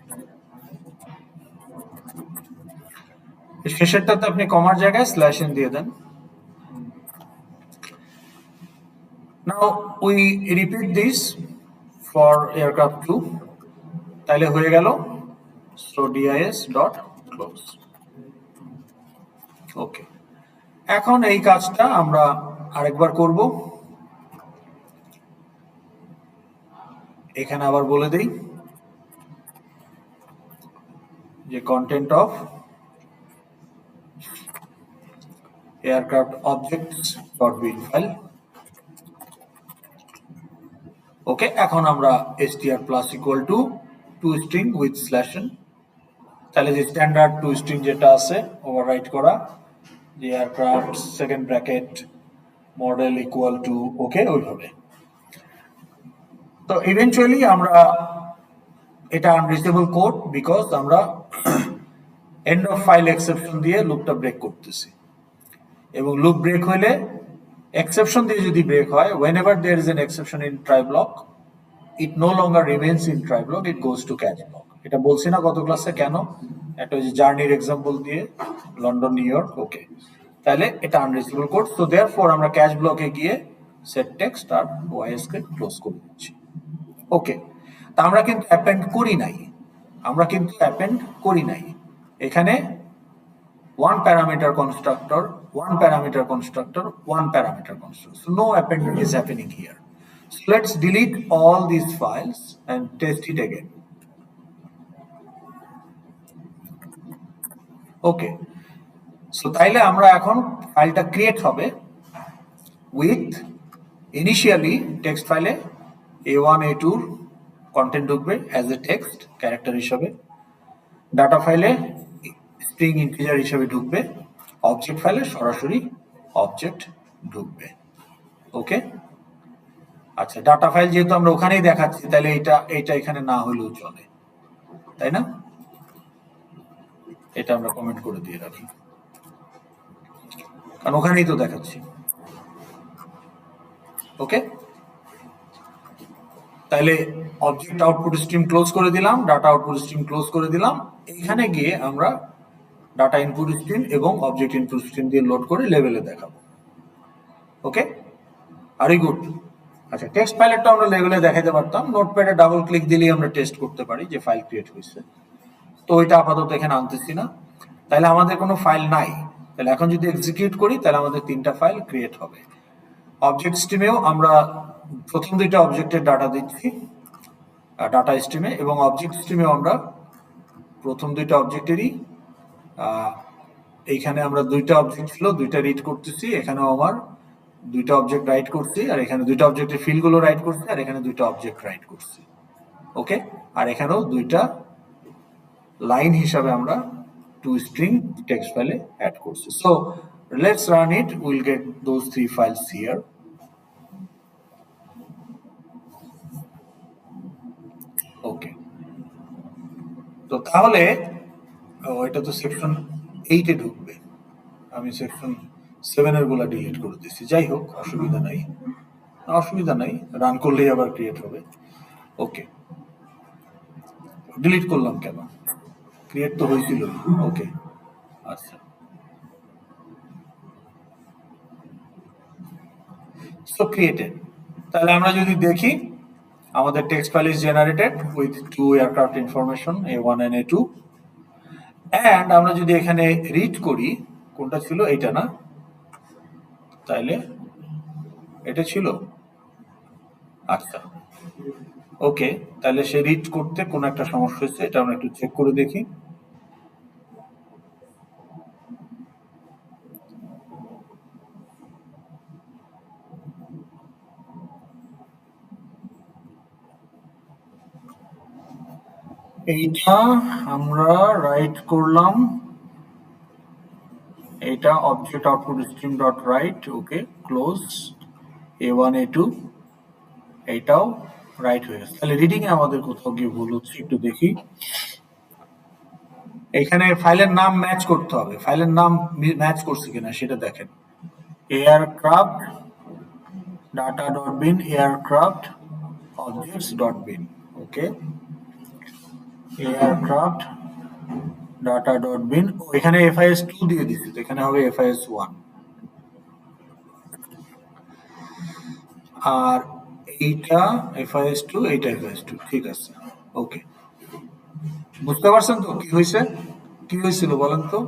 শেষেরটাতে আপনি কমার জায়গায় স্ল্যাশ ইন দিয়ে দেন। Now we repeat this for aircraft 2. তাহলে হয়ে গেল so dis dot close. ওকে, এখন এই কাজটা আমরা আরেকবার করব। এখানে আবার বলে দেই যে content of aircraft objects dot build file. ওকে, এখন আমরা str plus equal to to string with slash n, তাহলে যে স্ট্যান্ডার্ড টু স্ট্রিং যেটা আছে ওভাররাইট করা, যে aircraft second bracket model equal to okay ওইভাবে। তো ইভেন্চুয়ালি আমরা এটা আনরিচেবল কোড বিকজ আমরা এন্ড অফ ফাইল এক্সেপশন দিয়ে লুপটা ব্রেক করতেছি, এবং লুপ ব্রেক হইলে এক্সেপশন দিয়ে যদি ব্রেক হয়, whenever there is an exception in try block it no longer remains in try block, it goes to catch block. এটা বলছি না গত ক্লাসে কেন, একটা ওই যে জার্নির এক্সাম্পল দিয়ে লন্ডন নিউ ইয়র্ক। ওকে, তাহলে এটা আনরিচেবল কোড। সো দেয়ারফর আমরা ক্যাচ ব্লকে গিয়ে সেট টেক্সট আর ওয়াইএস কে ক্লোজ করে দিচ্ছি। ওকে, তা আমরা কিন্তু অ্যাপেন্ড করি নাই, এখানে one parameter constructor, one parameter constructor, one parameter constructor. So no appending is happening here. So let's delete all these files and test it again. Okay, so তাইলে আমরা এখন ফাইলটা ক্রিয়েট হবে with initially text ফাইলে a1 a2 content ঢুকবে as a text character হিসেবে, data ফাইলে string integer হিসেবে ঢুকবে, অবজেক্ট ফাইলে সরাসরি অবজেক্ট ঢুকবে। ওকে, আচ্ছা, ডাটা ফাইল যেহেতু আমরা ওখানেই দেখাচ্ছি তাহলে এটা এখানে না হলেও চলে, তাই না? এটা আমরা কমেন্ট করে দিয়ে রাখি, কারণ ওখানেই তো দেখাচ্ছি। ওকে, তাহলে অবজেক্ট আউটপুট স্ট্রিম ক্লোজ করে দিলাম, ডাটা আউটপুট স্ট্রিম ক্লোজ করে দিলাম। এখানে গিয়ে আমরা ডাটা ইনপুট স্ট্রিম এবং অবজেক্ট ইনপুট স্ট্রিম দিয়ে লোড করে লেভেলে দেখাবো। ওকে, ভেরি গুড। আচ্ছা, টেক্সট ফাইলটা আমরা লেভেলে দেখাতে পারতাম, নোটপ্যাডে ডাবল ক্লিক দিলেই আমরা টেস্ট করতে পারি যে ফাইল ক্রিয়েট হয়েছে। তো ওইটা আপাতত এখানে আনতেছি না, তাহলে আমাদের কোনো ফাইল নাই। তাহলে এখন যদি এক্সিকিউট করি তাহলে আমাদের 3টা ফাইল ক্রিয়েট হবে। অবজেক্ট স্ট্রিমেও আমরা প্রথম 2টা অবজেক্টের ডাটা দিচ্ছি ডাটা স্ট্রিমে, এবং অবজেক্ট স্ট্রিমেও আমরা প্রথম 2টা অবজেক্টেরই এইখানে আমরা 2টা অবজেক্ট ছিল 2টা রিড করতেছি, এখানেও আমার 2টা অবজেক্ট রাইট করছি, আর এখানে 2টা অবজেক্টের ফিল্ডগুলো রাইট করছি, আর এখানে 2টা অবজেক্ট রাইট করছি। ওকে, আর এখানেও 2টা লাইন হিসাবে আমরা টু স্ট্রিং টেক্সট ফাইলে অ্যাড করছি। So let's run it, will get those 3 files here. Okay, তো তাহলে এটা তো সেকশন 8 এ ঢুকবে, আমি সেকশন 7 এর গুলা ডিলিট করে দিচ্ছি। যাই হোক, অসুবিধা নাই, রান করলেই আবার ক্রিয়েট হবে। ওকে, ডিলিট করলাম কেন, ক্রিয়েট তো হয়েছিল। ওকে, আচ্ছা, সো ক্রিয়েটেড। তাহলে আমরা যদি দেখি আমাদের text file is generated with 2 aircraft information a1 and a2, and আমরা যদি এখানে রিড করি, কোনটা ছিল, এইটা না, তাইলে এটা ছিল। আচ্ছা, ওকে, তাহলে সে রিড করতে কোন একটা সমস্যা হচ্ছে, এটা আমরা একটু চেক করে দেখি। এইটা আমরা রাইট করলাম, এটা object output stream dot right, ওকে ক্লোজ। A1 A2 এইটাও রাইট হয়ে গেছে। তাহলে রিডিং এ আমাদের কোথাও গিয়ে ভুল হচ্ছে, একটু দেখি। এখানে ফাইলের নাম ম্যাচ করতে হবে, ফাইলের নাম ম্যাচ করছে কিনা সেটা দেখেন। Aircraft data dot bin, aircraft objects dot bin, okay aircraft data dot bin. এখানে FIS2 দিয়ে দিচ্ছি, তো এখানে হবে FIS1। আর এইটা FIS2, এইটা FIS2, ঠিক আছে, ওকে। বুঝতে পারছেন তো কি হয়েছে, কি হয়েছিল বলেন তো?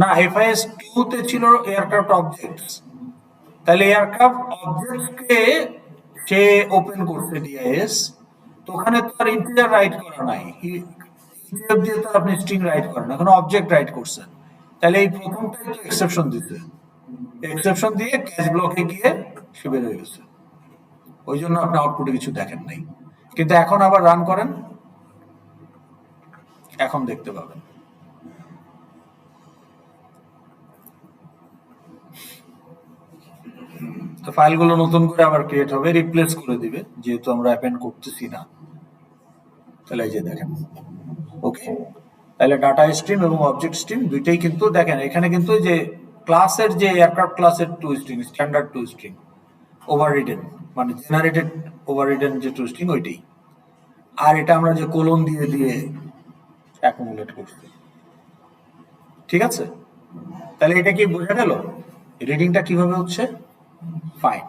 না, FIS2 তে ছিল এয়ারক্রাফট অবজেক্টস, তাহলে এয়ারক্রাফট অবজেক্টকে সে ওপেন করতে ডিআইএস, তো ওখানে তো আর ইন্টিজার রাইট করা নাই, ইন্টিজার দিয়ে তো আপনি স্ট্রিং রাইট করেন, এখন অবজেক্ট রাইট করছেন, তাহলে এই প্রথমটাই তো এক্সেপশন দিতে, এক্সেপশন দিয়ে ক্যাচ ব্লকে গিয়ে সে বের হয়ে গেছে, ওই জন্য আপনি আউটপুটে কিছু দেখেন নাই। কিন্তু এখন আবার রান করেন, এখন দেখতে পাবেন। তো ফাইলগুলো নতুন করে আবার ক্রিয়েট হবে, রিপ্লেস করে দিবে, যেহেতু আমরা অ্যাপেন্ড করতেছি না। তাহলে এই যে দেখেন, ওকে। তাহলে ডাটা স্ট্রিম এবং অবজেক্ট স্ট্রিম দুইটাই কিন্তু দেখেন, এখানে কিন্তু যে ক্লাসের যে এয়ারক্রাফট ক্লাসের two string, standard two string overridden, মানে জেনারেটেড ওভাররিডেন যে টু স্ট্রিং ওইটাই, আর এটা আমরা যে কোলন দিয়ে দিয়ে অ্যাকুমুলেট করছি, ঠিক আছে। তাহলে এটা কি বোঝা গেল রিডিংটা কিভাবে হচ্ছে? ফাইন।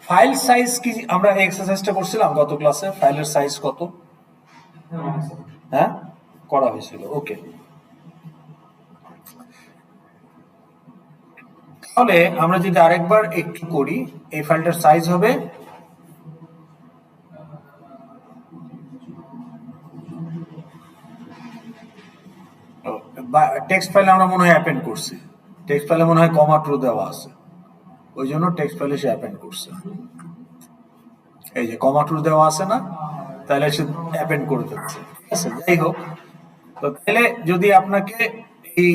ফাইল সাইজ কি আমরা এক্সারসাইজটা করছিলাম গত ক্লাসে, ফাইলের সাইজ কত? হ্যাঁ, করা হয়েছিল, ওকে। তাহলে আমরা যদি আরেকবার একটু করি, এই ফাইলটার সাইজ হবে টেক্সট ফাইলে আমরা মনে হয় অ্যাপেন্ড করছি, টেক্সট ফাইলে মনে হয় কমা ট্রু দেওয়া আছে, ওই জন্য টেক্সট ফাইলে সে অ্যাপেন্ড করছে, এই যে কমা ট্রু দেওয়া আছে না, তাহলে সে অ্যাপেন্ড করে দিচ্ছে, ঠিক আছে। যাই হোক, তো তাহলে যদি আপনাকে এই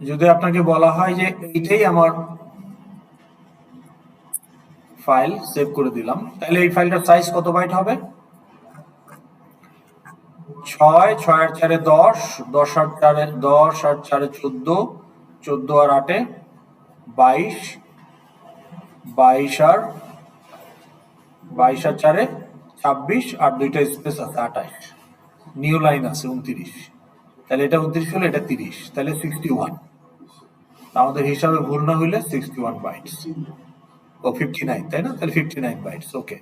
যদি আপনাকে বলা হয় যে এইটাই আমার ফাইল, সেভ করে দিলাম, তাহলে এই ফাইলটার সাইজ কত বাইট হবে? 6, 6 আর 4 10, 10 আর 4 10 আর 4 14, 14 আর 8 22, 22 আর 4 26, আর দুইটা স্পেস আছে 28, নিউ লাইন আছে 29, তাহলে এটা 29 হলে এটা 30, তাহলে 61, আমাদের হিসাবে ভুল না হইলে 61 বাইটস, ও 59, তাই না? তাহলে 59 বাইটস, ওকে।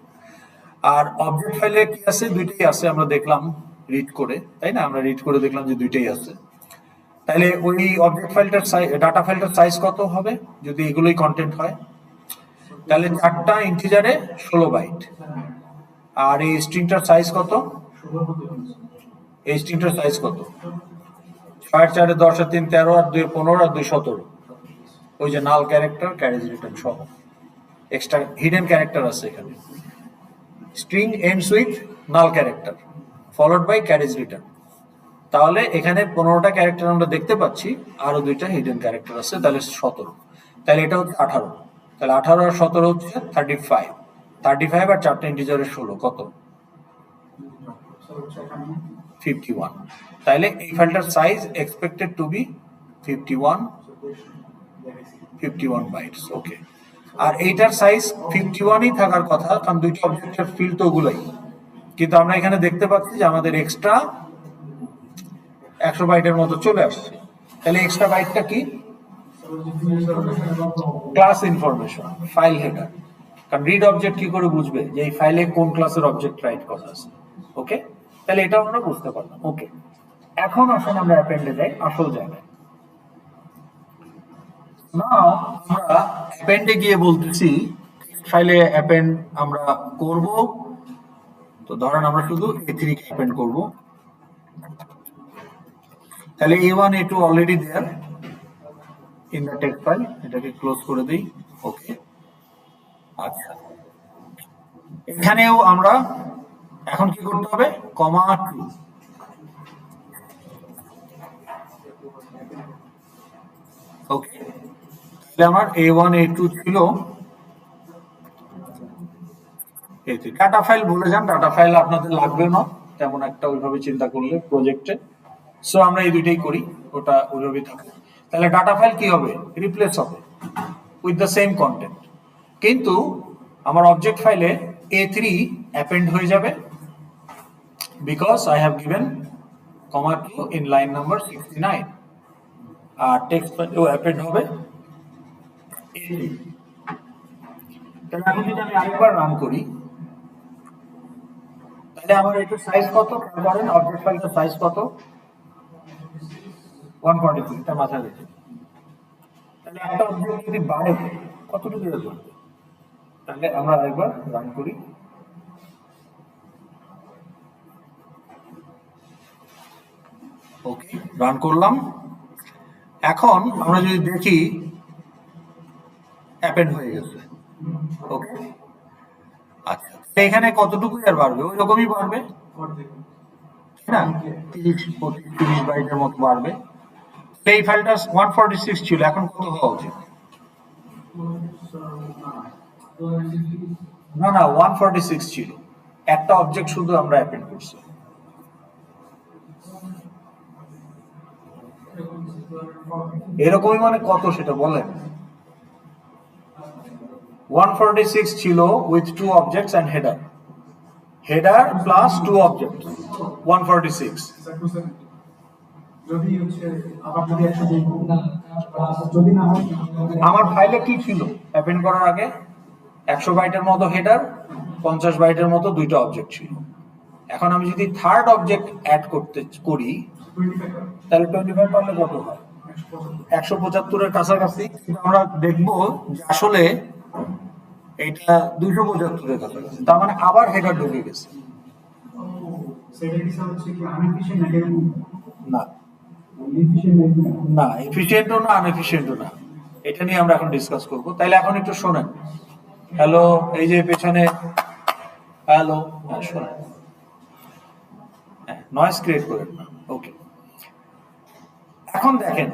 আর অবজেক্ট ফাইলে কি আছে? দুইটাই আছে, আমরা দেখলাম রিড করে, তাই না? আমরা রিড করে দেখলাম যে দুইটাই আছে। তাহলে ওই অবজেক্ট ফাইলটার সাইজ, ডাটা ফাইলটার সাইজ কত হবে যদি এগুলোই কন্টেন্ট হয়? তাহলে 4টা ইন্টিজারে 16 বাইট। আর এই স্ট্রিংটার সাইজ কত? এই স্ট্রিংটার সাইজ কত? 6 আর 4 10 আর 3 13 আর 2 15 আর 2 17, ওই যে নাল ক্যারেক্টার, ক্যারেজ রিটার্ন সহ এক্সট্রা হিডেন ক্যারেক্টার আছে এখানে। String ends with null character followed by carriage return, তাহলে এখানে 15টা ক্যারেক্টার আমরা দেখতে পাচ্ছি, আরো দুইটা হিডেন ক্যারেক্টার আছে, তাহলে 17, তাহলে এটা হচ্ছে 18, তাহলে 18 আর 17 হচ্ছে 35, 35 আর 4টা ইন্টিজারের 16 কত? 51, তাহলে এই ফাইলটার size expected to be 51 bytes, okay. আর এইটার সাইজ 51ই থাকার কথা, কারণ দুইটা অবজেক্টের ফিল্ড তো ওগুলাই, কিন্তু আমরা এখানে দেখতে পাচ্ছি যে আমাদের এক্সট্রা 100 বাইটের মতো চলে আসছে, তাহলে এক্সট্রা বাইটটা কি? ক্লাস ইনফরমেশন, ফাইল হেডার, কারণ রিড অবজেক্ট কি করে বুঝবে যে এই ফাইলে কোন ক্লাসের অবজেক্ট রাইট করা আছে, ওকে। তাহলে এটাও আমরা বুঝতে পারলাম, ওকে। এখন আসলে আমরা অ্যাপেন্ডে যাই আসল জায়গায়। নাও আমরা অ্যাপেন্ডে গিয়ে বলতেছি ফাইলে অ্যাপেন্ড আমরা করব, তো ধরেন আমরা শুধু A3 কে অ্যাপেন্ড করব, তাহলে A1 A2 already there in the text file, এটাকে ক্লোজ করে দেই, ওকে। আচ্ছা, এখানেও আমরা এখন কি করতে হবে, কমা 2। ওকে, তাহলে আমার A1 A2 ছিল। ডাটা ফাইল ভুলে যান, ডাটা ফাইল আপনাদের লাগবে না তেমন একটা ওইভাবে চিন্তা করলে প্রজেক্টে। সো আমরা এই দুইটাই করি, ওটা ওইভাবেই থাকে। তাহলে ডাটা ফাইল কি হবে, রিপ্লেস হবে উইথ দ্য সেম কন্টেন্ট, কিন্তু আমার অবজেক্ট ফাইলে A3 অ্যাপেন্ড হয়ে যাবে because I have given comma 2 in line number 69, আর টেক্সট ফাইলেও অ্যাপেন্ড হবে A3। তাহলে এখন যদি আমি আরেকবার রান করি, তাহলে আমার এটা সাইজ কত করেন, অবজেক্ট ফাইলটার সাইজ কত, 143, এটা মাথায় রেখে। তাহলে একটা অবজেক্ট যদি বাড়ে কতটুকু বাড়বে, তাহলে আমরা আরেকবার রান করি। ওকে, রান করলাম। এখন আমরা যদি দেখি অ্যাপেন্ড হয়ে গেছে। ওকে, আচ্ছা এখানে কতটুকু আর বাড়বে, ওই রকমই বাড়বে না, 30 বাইটের মতো বাড়বে। এই ফাইলটা 146 ছিল, এখন কত হওয়া উচিত, না না 146 ছিল, একটা অবজেক্ট শুধু আমরা অ্যাপেন্ড করছি। এরকমই মানে কত সেটা বলেন, 146 ছিল with 2 objects and header, header plus 2 object 146। আমার ফাইলে কি ছিল অ্যাপেন্ড করার আগে, 100 বাইটের মতো হেডার, 50 বাইটের মতো দুইটা অবজেক্ট ছিল। এখন আমি যদি থার্ড অবজেক্ট অ্যাড করি তাহলে 25 পারলে কত হয়, 175 এর কাছাকাছি। আমরা দেখবো যে আসলে এটা 275 এর কাছাকাছি, তার মানে আবার হেডার ঢুকে গেছে। না না, এফিশিয়েন্টও না আনএফিশিয়েন্টও না, এটা নিয়ে আমরা এখন ডিসকাস করব। তাইলে এখন একটু শোনেন। হ্যালো, এই যে পেছনে হ্যালো, শোনেন, নয়েজ ক্রিয়েট করেন না। ওকে, এখন দেখেন,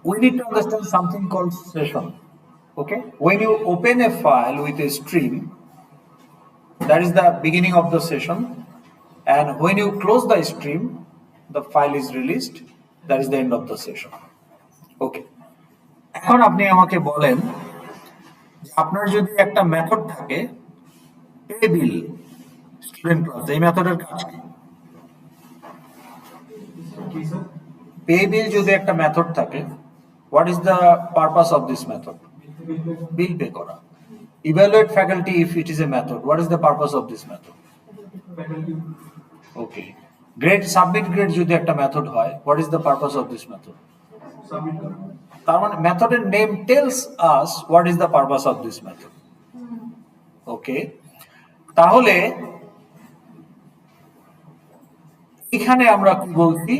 we need to understand something called session. Okay, when you open a file with a stream, that is the beginning of the session, and when you close the stream, the file is released, that is the end of the session. Okay, এখন আপনি আমাকে বলেন যে আপনার যদি একটা method থাকে pay বিল student class, এই মেথডের কাজ কি, পে বিল যদি একটা মেথড থাকে, what is the purpose of this method, bill pay kora. Evaluate faculty if it is a method, what is the purpose of this method, okay. Grade submit grade যদি একটা method হয়, what is the purpose of this method, submit kora. তার মানে মেথডের name tells us what is the purpose of this method. Okay, তাহলে এখানে আমরা কি বলছি,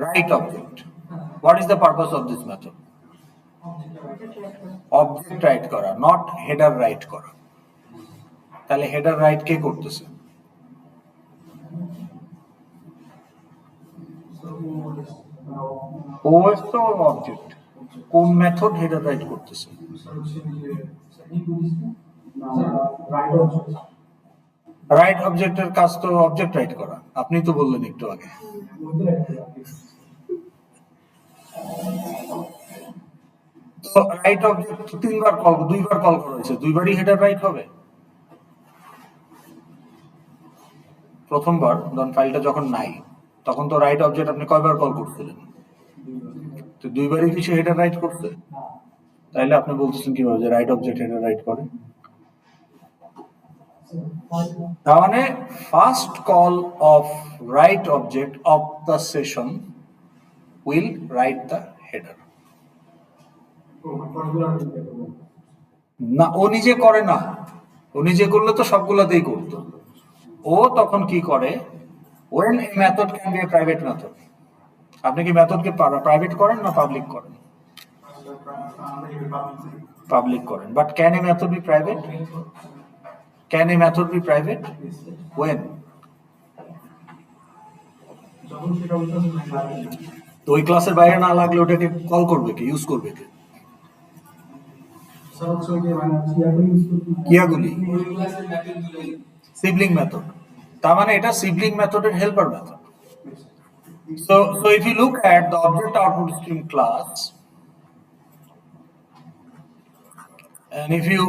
write object, what is the purpose of this method, object write করা, not header write করা। তাহলে header write কে করতেছে, OS তো অবজেক্ট, কোন মেথড হেডার রাইট করতেছে, রাইট অবজেক্টের কাজ তো অবজেক্ট রাইট করা, আপনি তো বললেন একটু আগে। তো রাইট অবজেক্ট দুইবার কল করা হয়েছে, দুইবারই হেডার রাইট হবে। প্রথমবার ধরুন ফাইলটা যখন নাই, তখন তো রাইট অবজেক্ট আপনি কয়বার কল করছিলেন, তো দুইবারই কি সে হেডার রাইট করছে, তাইলে আপনি বলতেছেন কিভাবে যে রাইট অবজেক্ট হেডার রাইট করে। তার মানে first call of right object of the session will write the header. না, ও নিজে করে না, ও নিজে করলে তো সবগুলোতেই করতো। ও তখন কি করে, when a method can be a private method, আপনি কি মেথডকে প্রাইভেট করেন না পাবলিক করেন? পাবলিক করেন। But can a method be private? Can a method be private? When? তো ওই ক্লাসের বাইরে না লাগলে ওটাকে কল করবে কে, ইউজ করবে কে? কিয়াগুলি সিবলিং মেথড। তার মানে এটা সিবলিং মেথডের helper method. So if you look at the object output stream class, and if you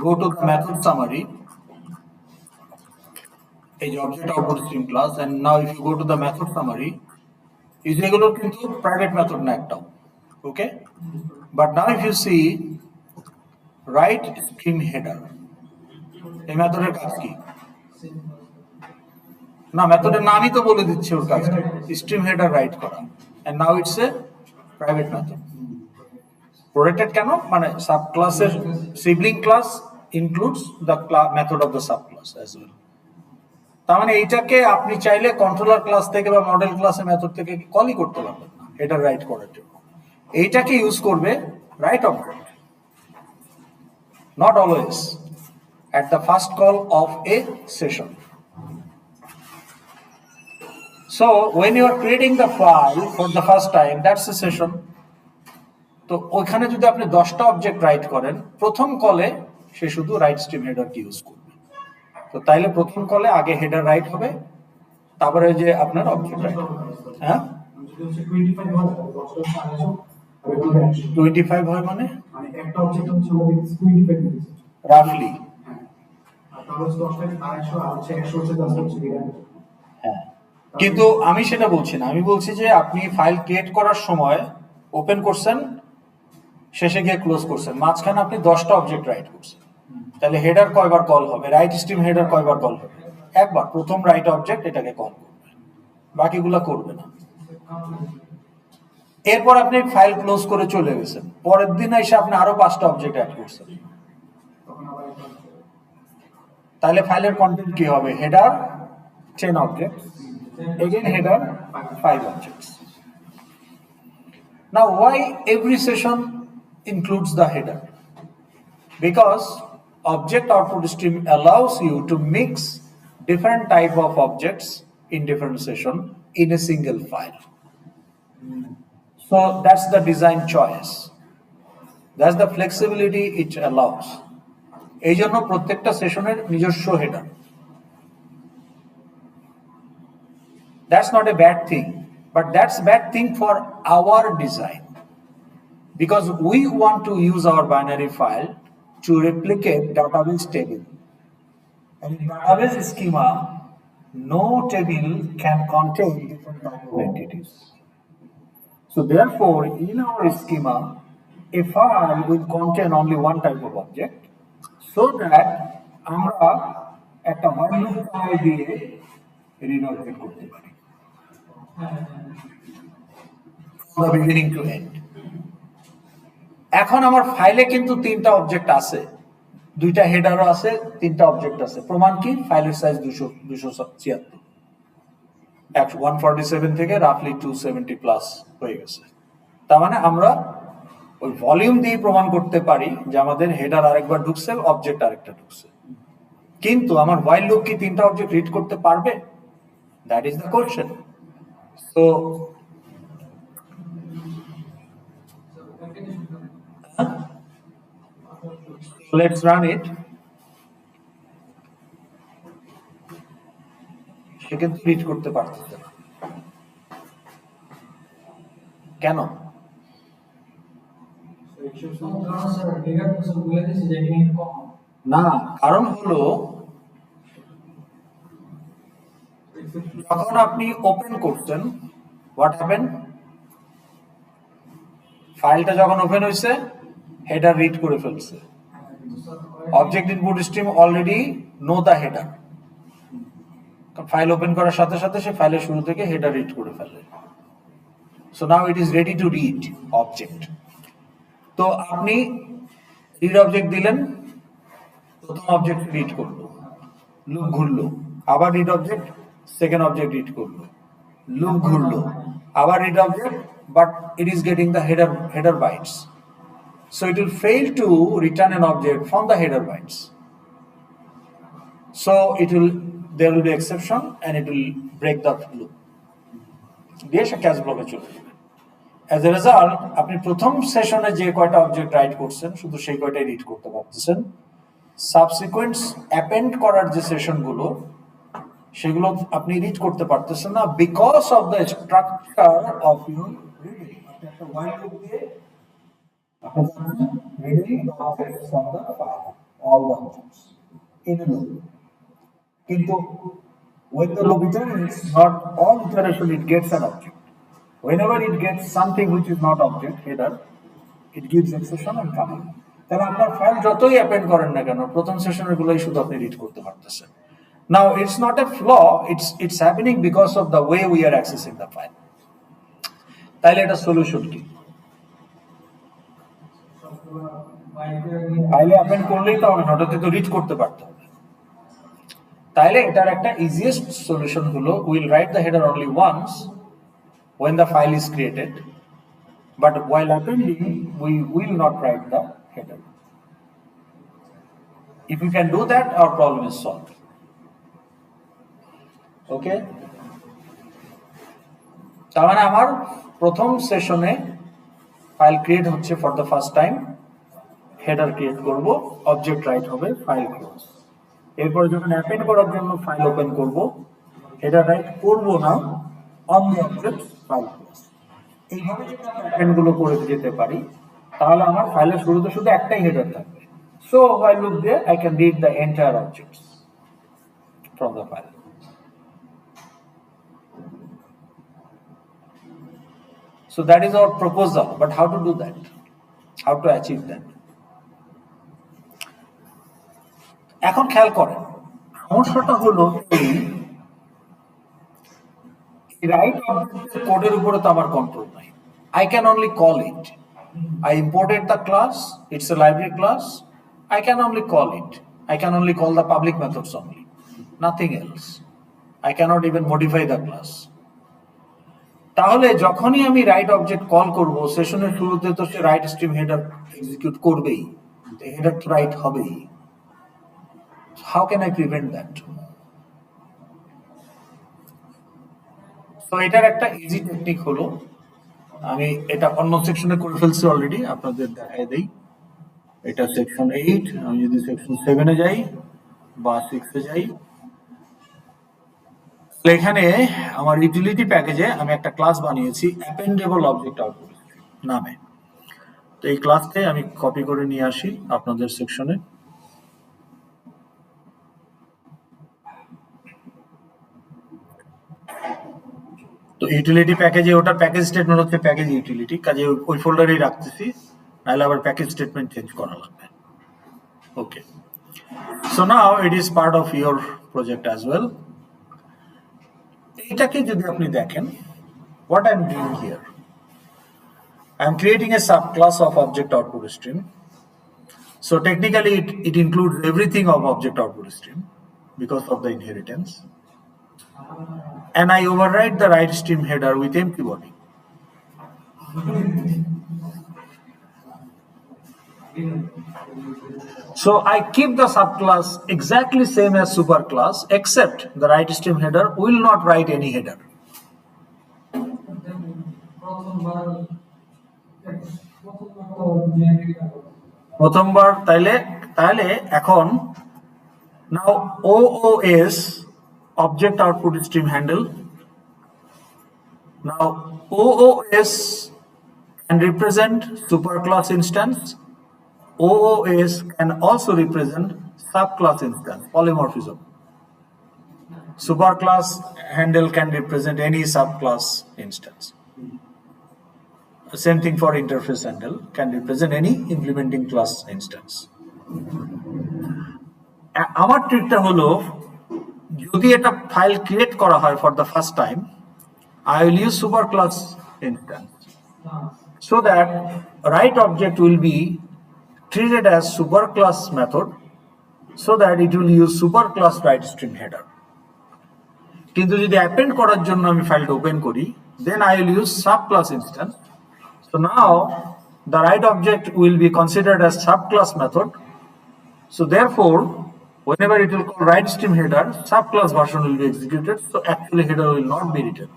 go to the method summary, is object output stream class, and now if you go to the method summary, is regular কিন্তু private method না একটাও, okay? But now if you see write stream header, এই মেথডের কাজ কি? না, মেথডের নামই তো বলে দিচ্ছে ওর কাজটা, স্ট্রিম হেডার রাইট করা, and now it's a private method. Protected কেন? মানে সাব ক্লাসের sibling class includes the method of the sub class as well. তার মানে এইটাকে আপনি চাইলে কন্ট্রোলার ক্লাস থেকে বা মডেল ক্লাসের মেথড থেকে কলই করতে পারবেন না এটা রাইট করার জন্য। এইটাকে ইউজ করবে right object, not always at the first call of a session. So when you are creating the file for the first time, that's a session. তো ওইখানে যদি আপনি 10টা অবজেক্ট রাইট করেন, প্রথম কলে সে শুধু রাইট স্ট্রিম হেডারকে ইউজ করবে। তো তাইলে প্রথম কলে আগে হেডার রাইট হবে, তারপরে যে আপনার অবজেক্ট রাইট হবে। হ্যাঁ, 25 হয় মানে একটা অবজেক্ট হচ্ছে আমাদের 25 মিনিট রাফলি। তাহলে 10টা 250 আর হচ্ছে 100 হচ্ছে 10 হচ্ছে হ্যাঁ, কিন্তু আমি সেটা বলছি না, আমি বলছি যে আপনি ফাইল ক্রিয়েট করার সময় ওপেন করছেন, শেষে গিয়ে ক্লোজ করছেন, মাঝখানে আপনি 10টা অবজেক্ট রাইট করছেন, তাহলে হেডার কয়বার কল হবে? রাইট স্ট্রিম হেডার কয়বার কল হবে? একবার, প্রথম রাইট অবজেক্ট এটাকে কল করবে, বাকিগুলা করবে না। এরপর আপনি ফাইল ক্লোজ করে চলে গেছেন, পরের দিন এসে আপনি আরো 5টা অবজেক্ট অ্যাড করছেন, তাহলে ফাইলের কন্টেন্ট কি হবে? Header 10 objects, again header 5 objects. Now why every session includes the header? Because object output stream allows you to mix different type of objects in different session in a single file. So that's the design choice. That's the flexibility it allows. এই জন্য প্রত্যেকটা সেশনের নিজস্ব header. That's not a bad thing, but that's bad thing for our design, because we want to use our binary file to replicate database table. And in database schema, no table can contain different type of entities. So therefore, in our schema, a file will contain only one type of object, so that আমরা একটা while loop দিয়ে read object করতে পারি from the beginning to end. এখন আমার ফাইলে কিন্তু 3টা অবজেক্ট আছে, 2টা হেডারও আছে, 3টা অবজেক্ট আছে। প্রমাণ কি? ফাইলের সাইজ 276, 147 থেকে রাফলি 270 প্লাস হয়ে গেছে। তার মানে আমরা ওই ভলিউম দিয়ে প্রমাণ করতে পারি যে আমাদের হেডার আরেকবার ঢুকছে, অবজেক্ট আরেকটা ঢুকছে। কিন্তু আমার while loop কি 3টা অবজেক্ট রিড করতে পারবে? That is the question. So let's run it. সে কিন্তু রিড করতে পারতেছে না, কেন? না, কারণ হলো যখন আপনি ওপেন করছেন, হোয়াট হ্যাপেন? ফাইলটা যখন ওপেন হয়েছে, হেডার রিড করে ফেলছে। Object input stream already know the header, file open করার সাথে সাথে সে ফাইলের শুরু থেকে হেডার রিড করে ফেলে। So now it is ready to read object. তো আপনি রিড অবজেক্ট দিলেন, প্রথম অবজেক্ট রিড করলো, লুপ ঘুরলো, আবার read object, second object read করলো, loop ঘুরলো, our read object, but it is getting the header bytes. So it will fail to return an object from the header bytes. So there will be exception and it will break the loop. দিয়ে সে catch ব্লকে চলে যাবে। As a result আপনি প্রথম সেশনে যে কয়টা object right করছেন শুধু সেই কয়টাই রিড করতে পারতেছেন। সাবসিকুয়েন্ট অ্যাপেন্ড করার যে সেশনগুলো সেগুলো আপনি রিড করতে পারতেছেন না, because of the structure of your reading. আপনি একটা while loop দিয়ে reading the objects from the file, all the objects in a loop. কিন্তু when the loop iterates, not all iteration it gets an object. Whenever it gets something which is not object header, it gives exception and coming. তাহলে আপনার file যতই append করেন না কেন প্রথম সেশনের গুলোই শুধু আপনি রিড করতে পারতেছেন। Now it's not a flaw, it's happening because of the way we are accessing the file. তাহলে এটা সলিউশন কি? ফাইলে অ্যাপেন্ড করলেই তো হবে না, ওটাতে তো রিড করতে পারতে হবে। তাহলে এটার একটা ইজিয়েস্ট সলিউশন হলো will write the header only once when the file is created, but while appending we will not write the header. If you can do that, our problem is solved. Okay, তার মানে আমার প্রথম সেশনে file create হচ্ছে for the first time, header create করব, object right হবে, file close. এরপর যখন অ্যাপেন্ড করার জন্য ফাইল ওপেন করব, হেডার রাইট করব না, on the object file close. এইভাবে যদি আমি অ্যাপেন্ডগুলো করে যেতে পারি তাহলে আমার ফাইলের শুরুতে শুধু একটাই হেডার থাকবে। So while loop there I can read the entire objects from the file. So that is our proposal, but how to do that? How to achieve that? এখন খেয়াল করেন, সমস্যাটা হলো এই রাইট অবজেক্টের কোডের উপরে তো আমার কন্ট্রোল নাই। I can only call it. I imported the class, it's a library class, I can only call it. I can only call the public methods only, nothing else. I cannot even modify the class. তাহলে যখনই আমি right object call করব সেশনের শুরুতে তো সে right stream header execute করবেই, header তো right হবেই। How can I prevent that? তো এটার একটা ইজি টেকনিক হলো, আমি এটা অন্য সেকশনে করে ফেলছি অলরেডি, আপনাদের দেখাই দেই। এটা সেকশন 8, আমি যদি সেকশন 7 এ যাই বা 6 এ যাই, এখানে আমার ইউটিলিটি প্যাকেজে আমি একটা ক্লাস বানিয়েছি অ্যাপেন্ডেবল অবজেক্ট আউটপুট নামে। তো এই ক্লাসটা আমি কপি করে নিয়ে আসি আপনাদের সেকশনে। তো ইউটিলিটি প্যাকেজে ওটা প্যাকেজ স্টেটমেন্ট হচ্ছে প্যাকেজ ইউটিলিটি, কাজে ওই ফোল্ডারেই রাখতেছি, নাহলে আবার প্যাকেজ স্টেটমেন্ট চেঞ্জ করা লাগবে। Okay, so now it is part of your project as well. এটাকে যদি আপনি দেখেন, what I'm doing here, I'm creating a subclass of object output stream. So technically it includes everything of object output stream because of the inheritance. And I override the write stream header with empty body. So I keep the subclass exactly same as superclass, except the write stream header will not write any header. প্রথমবার তাহলে এখন now OOS object output stream handle. Now OOS can represent superclass instance. OOS can also represent subclass instance, polymorphism. Superclass handle can represent any subclass instance. Same thing for interface handle, can represent any implementing class instance. আমার ট্রিকটা হলো, যদি এটা file create করা হয় for the first time, I will use superclass instance so that write object will be treated as superclass method, so that it will use superclass write stream header. কিন্তু যদি append করার জন্য আমি ফাইলটা open করি, then I will use subclass instance. So now the right object will be considered as subclass method. So therefore, whenever it will call write stream header, subclass version will be executed. So actually header will not be written.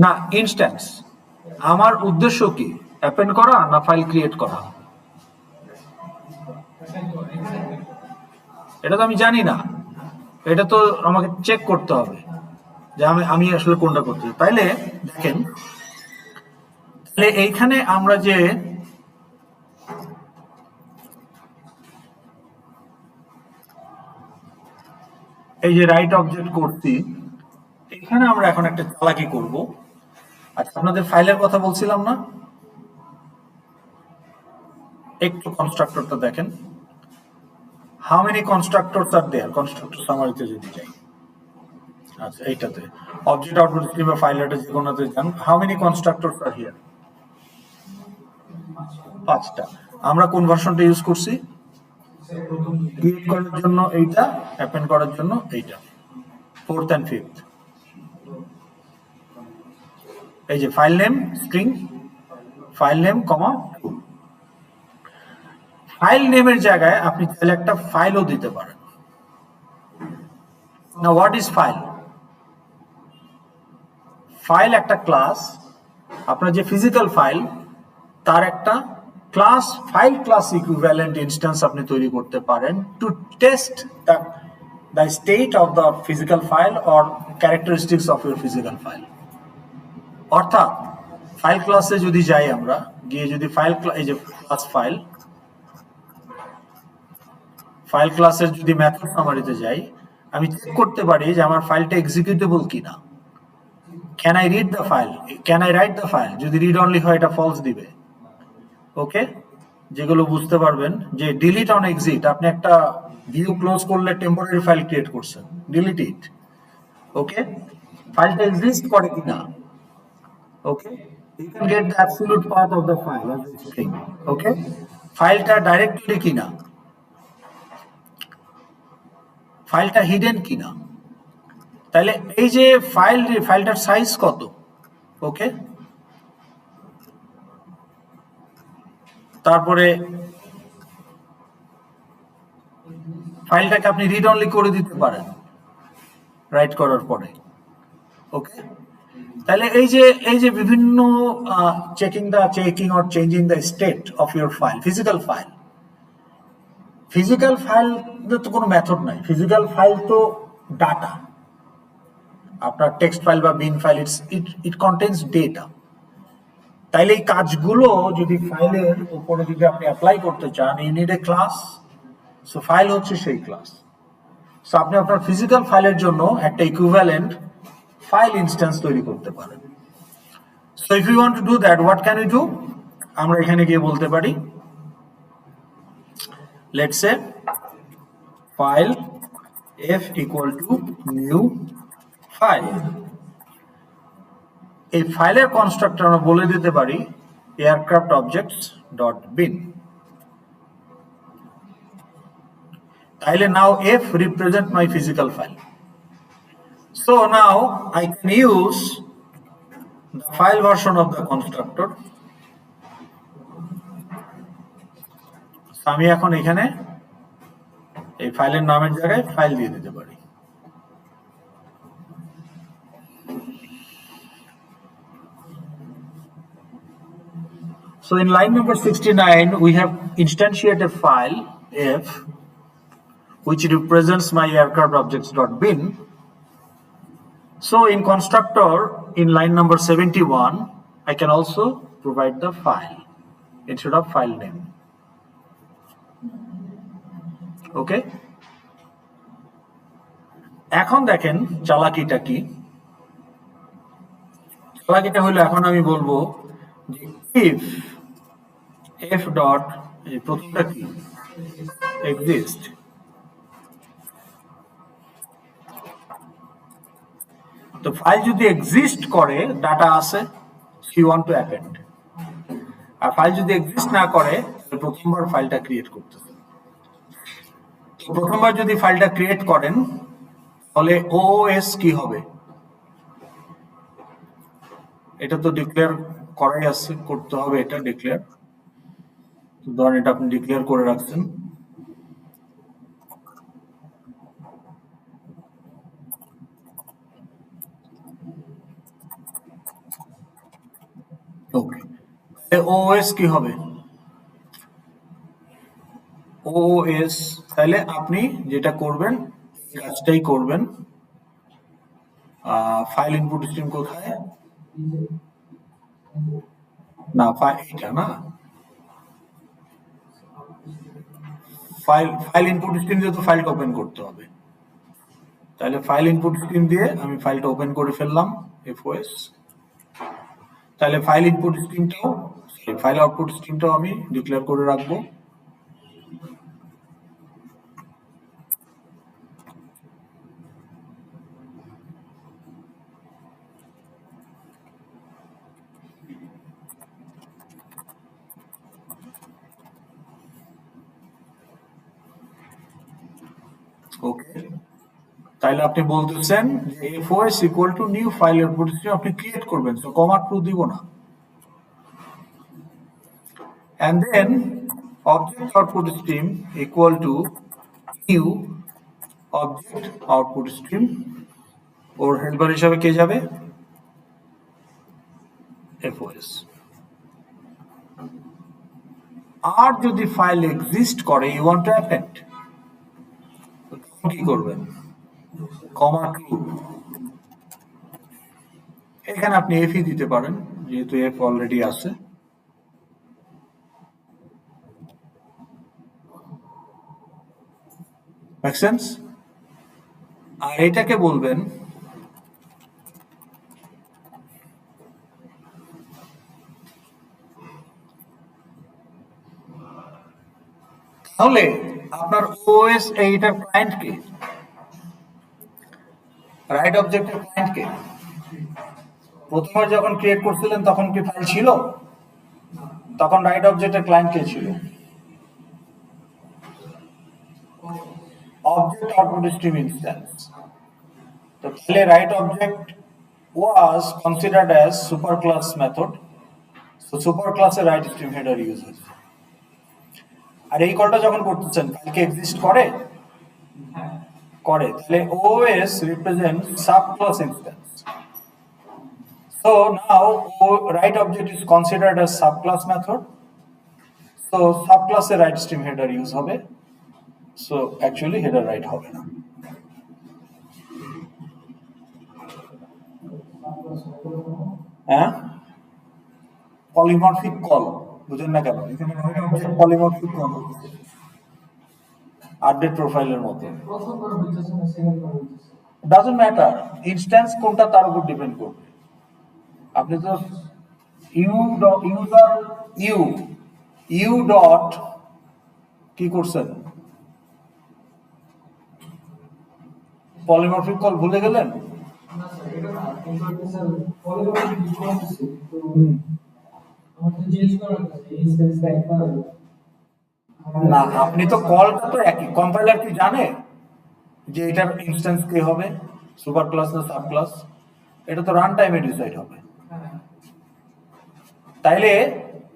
না, instance আমার উদ্দেশ্য কি, append করা না file create করা, এটা তো আমি জানি না, এটা তো আমাকে চেক করতে হবে যে আমি আসলে কোনটা করতে। তাইলে দেখেন, তাহলে এইখানে আমরা যে এই যে রাইট অবজেক্ট করছি, এখানে আমরা এখন একটা চালাকি করব। আচ্ছা, আপনাদের ফাইলের কথা বলছিলাম না, একটু কনস্ট্রাক্টরটা দেখেন। How many constructors are there, constructor সামারিতে যদি যাই, আচ্ছা এইটাতে অবজেক্ট আউটপুট স্ট্রিম বা ফাইল এটা যে কোনোতে যান, how many constructors are here, 5টা। আমরা কোন ভার্সনটা ইউজ করছি? ক্রিয়েট করার জন্য এইটা, অ্যাপেন্ড করার জন্য এইটা, 4th and 5th। এই যে file name string, file name comma 2। File নেমের জায়গায় আপনি চাইলে একটা ফাইলও দিতে পারেন। না, হোয়াট ইজ ফাইল? ফাইল একটা ক্লাস, আপনার যে ফিজিক্যাল ফাইল তার একটা class, file class equivalent instance আপনি তৈরি করতে পারেন to test the state of the physical file or characteristics of your physical file. অর্থাৎ ফাইল ক্লাসে যদি যাই, আমরা গিয়ে যদি এই যে ক্লাস ফাইল ক্লাসের যদি মেথড সামারিতে যাই, আমি চেক করতে পারি যে আমার ফাইলটা এক্সিকিউটেবল কিনা। Can I read the file, can I write the file? যদি রিড অনলি হয় এটা ফলস দিবে। ওকে, যেগুলো বুঝতে পারবেন যে ডিলিট অন এক্সিট, আপনি একটা ভিউ ক্লোজ করলে টেম্পোরারি ফাইল ক্রিয়েট করছেন, ডিলিট ইট। ওকে, ফাইলটা এক্সিস্ট করে কিনা। ওকে, you can get the absolute path of the file of the string. Okay, ফাইলটা ডাইরেক্টলি কিনা, ফাইলটা হিডেন কিনা। তাহলে এই যে ফাইলটার সাইজ কত, ওকে, তারপরে ফাইলটাকে আপনি রিড অনলি করে দিতে পারেন রাইট করার পরে। ওকে, তাহলে এই যে বিভিন্ন checking or changing the state of your file, physical file তো কোনো মেথড নাই। ফিজিক্যাল ফাইল তো ডাটা, আপনার টেক্সট ফাইল বা বিন ফাইল, ইট কন্টেন্স ডেটা। তাইলে এই কাজগুলো যদি ফাইলের উপরে যদি আপনি অ্যাপ্লাই করতে চান, you need a class. So file হচ্ছে সেই ক্লাস। সো আপনি আপনার ফিজিক্যাল ফাইলের জন্য একটা ইকুইভ্যালেন্ট ফাইল ইনস্ট্যান্স তৈরি করতে পারেন। So if you want to do that, what can you do? আমরা এখানে গিয়ে বলতে পারি, let's say file f equal to new file। এই ফাইলের কনস্ট্রাক্টর আমরা বলে দিতে পারি aircraft objects dot bin। তাইলে now f represent my physical file, so now I can use the file version of the constructor। আমি এখন এখানে এই ফাইলের নামের জায়গায় ফাইল দিয়ে দিতে পারি। So in line number 69, we have instantiated file f, which represents my aircraft objects.bin. So in constructor, in line number 71, I can also provide the file instead of file name. Okay? এখন দেখেন চালাকিটা কি। চালাকিটা হলো, এখন আমি বলবো যে if f dot, প্রথমটা কি, exist, তো ফাইল যদি এক্সিস্ট করে, ডাটা আছে, you want to append, আর ফাইল যদি এক্সিস্ট না করে তাহলে প্রথমবার ফাইলটা ক্রিয়েট করতেছে। তো প্রথমবার যদি ফাইলটা ক্রিয়েট করেন তাহলে ওএস কি হবে, এটা তো ডিক্লেয়ার করাই আছে, করতে হবে এটা ডিক্লেয়ার। তো ধরেন এটা আপনি ডিক্লেয়ার করে রাখছেন, ওকে। ওএস কি হবে, ওএস, তাহলে আপনি যেটা করবেন কাজটাই করবেন। ফাইল ইনপুট স্ট্রিম কোথায়, না ফাইল এটা না, ফাইল ইনপুট স্ট্রিম দিয়ে তো ফাইলটা ওপেন করতে হবে, তাহলে ফাইল ইনপুট স্ট্রিম দিয়ে আমি ফাইলটা ওপেন করে ফেললাম এফওএস। তাহলে ফাইল ইনপুট স্ট্রিমটাও ফাইল আউটপুট স্ট্রিমটাও আমি ডিক্লেয়ার করে রাখবো। ওকে, তাহলে আপনি বলতেছেন যে FOS equal to new file output stream আপনি ক্রিয়েট করবেন, তো কমা ট্রু দিব না। And then object output stream equal to new object output stream, or helper হিসাবে কে যাবে, এফওএস। আর যদি ফাইল এক্সিস্ট করে ইউ ওয়ান্ট টু অ্যাপেন্ড, কি করবেন, কমা ট্রু। এখানে আপনি এফই দিতে পারেন যেহেতু এফ অলরেডি আছে। Make sense? আর এটাকে বলবেন তাহলে আপনার ওএস এইটার ক্লায়েন্ট কে, রাইট অবজেক্টের ক্লায়েন্ট কে, প্রথমবার যখন ক্রিয়েট করছিলেন তখন কি ফাইল ছিল, তখন রাইট অবজেক্টের ক্লায়েন্ট কে ছিল, object output stream instance. So tahle write object was considered as superclass method. So superclass এর write stream header use হয়েছে। আর এই কলটা যখন করতেছেন ফাইলকে এক্সিস্ট করে, করে তাহলে OS represents subclass instance. So now write object is considered as subclass method. So subclass এর write stream header use হবে। So actually header write হবে না। হ্যাঁ, পলিমরফিক কল বুঝেন না কেন, এখানে পলিমরফিক কল আপডেট প্রোফাইলের মতো, ডাজন্ট ম্যাটার ইনস্ট্যান্স কোনটা তার উপর ডিপেন্ড করবে। আপনি তো ইউ ডট কি করছেন, পলিমরফিক কল ভুলে গেলেন, না আপনি তো কলটা তো একই, কম্পাইলার কি জানে যে এটার ইনস্ট্যান্স কে হবে, সুপার ক্লাস না সাব ক্লাস, এটা তো রান টাইমে ডিসাইড হবে। তাইলে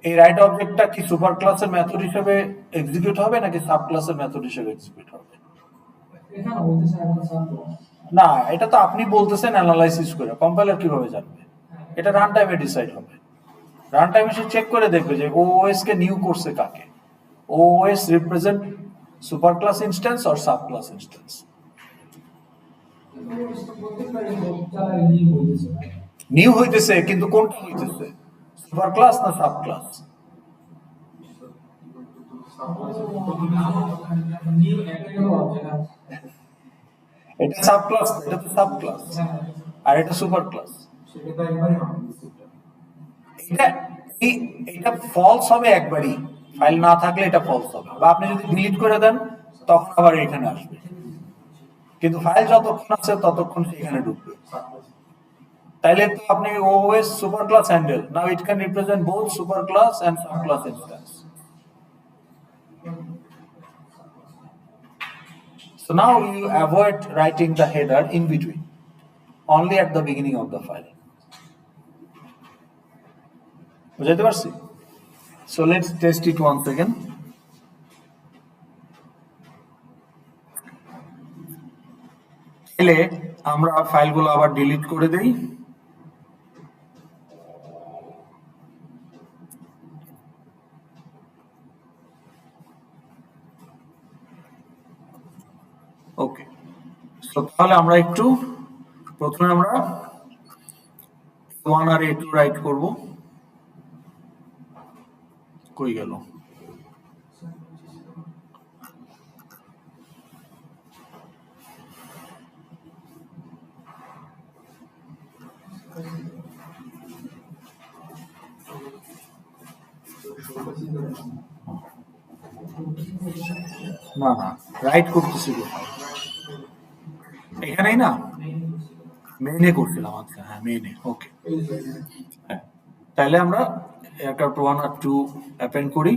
এই রাইট অবজেক্টটা কি সুপার ক্লাসের মেথড হিসেবে এক্সিকিউট হবে নাকি সাব ক্লাসের মেথড হিসেবে এক্সিকিউট হবে, না এটা তো আপনি বলতেছেন অ্যানালাইসিস করে, কম্পাইলার কিভাবে জানবে, এটা রান টাইমে ডিসাইড হবে। রান টাইমে সে চেক করে দেখবে যে ওএস কে নিউ করছে কাকে, OS represent superclass instance or subclass instance. New হইতেছে কিন্তু কোনটা হইতেছে, সুপারক্লাস না সাবক্লাস, এটা সাবক্লাস, এটা তো সাবক্লাস আর এটা সুপারক্লাস। এটা ফলস হবে একবারই, ফাইল না থাকলে এটা ফলস হবে, বা আপনি যদি ডিলিট করে দেন তখন আবার এখানে আসবে, কিন্তু ফাইল যতক্ষণ আছে ততক্ষণ সেখানে ঢুকবে। তাইলে তো আপনি OS super class handle now it can represent both super class and sub class instance. So now you avoid writing the header in between, only at the beginning of the file. বুঝাইতে পারছি? So let's test it once again. তাহলে আমরা ফাইলগুলো আবার delete করে দেই। ওকে, so তাহলে আমরা একটু প্রথমে আমরা A1 আর A2 রাইট করব। কই গেল? না না, রাইট করতেছি কোথায়? এখানেই না, মেইনে করছিলাম। আচ্ছা হ্যাঁ, মেইনে। ওকে, হ্যাঁ, তাহলে আমরা এয়ারক্রাফট 1 আর 2 অ্যাপেন্ড করি।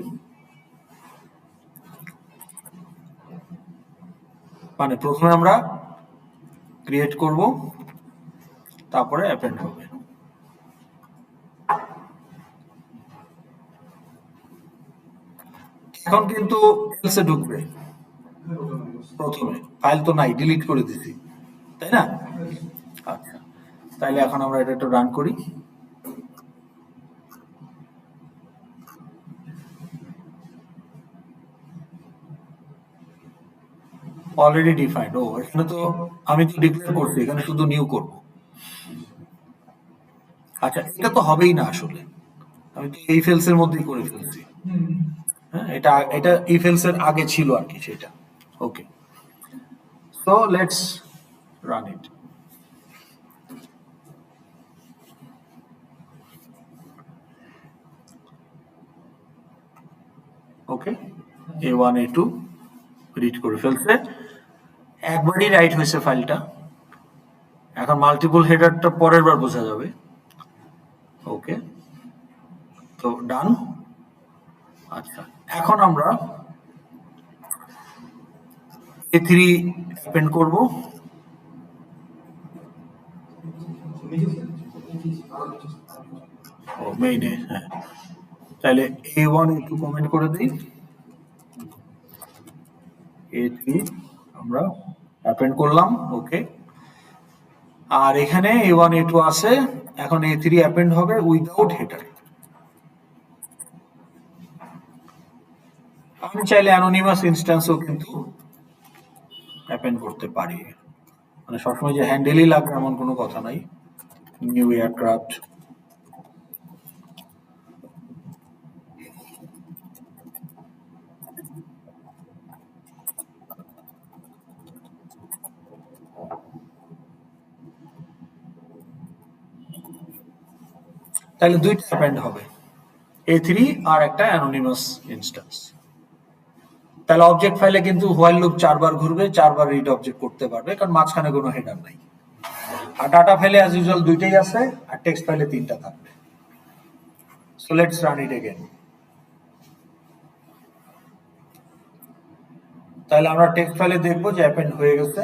মানে প্রথমে আমরা ক্রিয়েট করব, তারপরে অ্যাপেন্ড হবে। এখন কিন্তু এলসে ঢুকবে প্রথমে, ফাইল তো নাই, ডিলিট করে দিছি, তাই না? আচ্ছা, তাইলে এখন আমরা এটা একটু রান করি। Already defined. ও, এখানে তো আমি তো ডিক্লেয়ার করছি, এখানে শুধু নিউ করব। আচ্ছা, এটা তো হবেই না আসলে, আমি তো এই ফেলস এর মধ্যেই করে ফেলছি। হ্যাঁ, এটা এটা এই ফেলস এর আগে ছিল আর কি সেটা। Okay, so let's run it. Okay, A1 A2 read করে ফেলছে, একবারই রাইট হয়েছে ফাইলটা। এখন মাল্টিপল হেডারটা পরের বার বোঝা যাবে। ওকে, তো ডান। আচ্ছা, এখন আমরা A3 অ্যাপেন্ড করব। ও, মেইনে, হ্যাঁ, তাহলে A1 A2 কমেন্ট করে দিই, A3 আমরা অ্যাপেন্ড করলাম। ওকে, আর এখানে A1 A2 আছে, এখন A3 অ্যাপেন্ড হবে উইদাউট হেডার। আমি চাইলে অ্যানোনিমাস ইনস্ট্যান্সও কিন্তু অ্যাপেন্ড করতে পারি, মানে সবসময় যে হ্যান্ডেলই লাগবে এমন কোনো কথা নাই। নিউ এয়ারক্রাফট, তাহলে দুইটা অ্যাপেন্ড হবে, A3 আর একটা অ্যানোনিমাস ইনস্ট্যান্স। তাহলে অবজেক্ট ফাইলে কিন্তু হোয়াইল লুপ 4 বার ঘুরবে, 4 বার রিড অবজেক্ট করতে পারবে, কারণ মাঝখানে কোনো হেডার নাই। আর ডাটা ফাইলে অ্যাজ ইউজুয়াল দুইটাই আছে, আর টেক্সট ফাইলে 3টা থাকবে। So let's run it again. তাহলে আমরা টেক্সট ফাইলে দেখবো যে অ্যাপেন্ড হয়ে গেছে,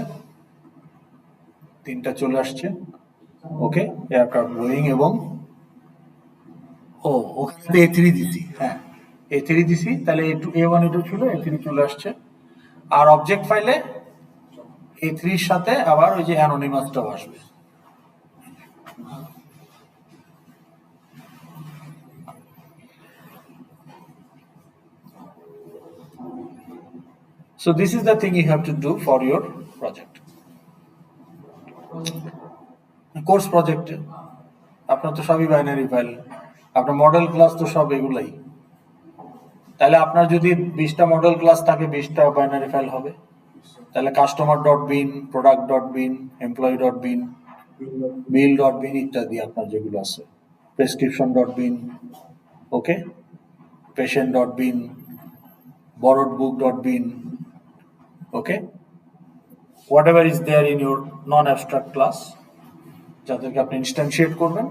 3টা চলে আসছে। ওকে, এয়ারক্রাফট বোয়িং এবং ওখানে A3 দিছি, হ্যাঁ A3 দিছি, তাহলে A1 A2 ছিল, A3 চলে আসছে। আর অবজেক্ট ফাইলে A3 এর সাথে আবার ওই যে অ্যানোনিমাসটাও আসবে। So this is the thing you have to do for your project. Course প্রজেক্টে আপনার তো সবই বাইনারি ফাইল, আপনার মডেল ক্লাস তো সব এগুলাই। তাহলে আপনার যদি 20টা মডেল ক্লাস থাকে, 20টা বাইনারি ফাইল হবে। তাহলে customer dot bin, product dot bin, employee dot bin, bill dot bin ইত্যাদি আপনার যেগুলো আছে, prescription dot bin, okay, patient dot bin, borrowed book dot bin, okay, whatever is there in your non-abstract class, যাদেরকে আপনি ইনস্ট্যান্সিয়েট করবেন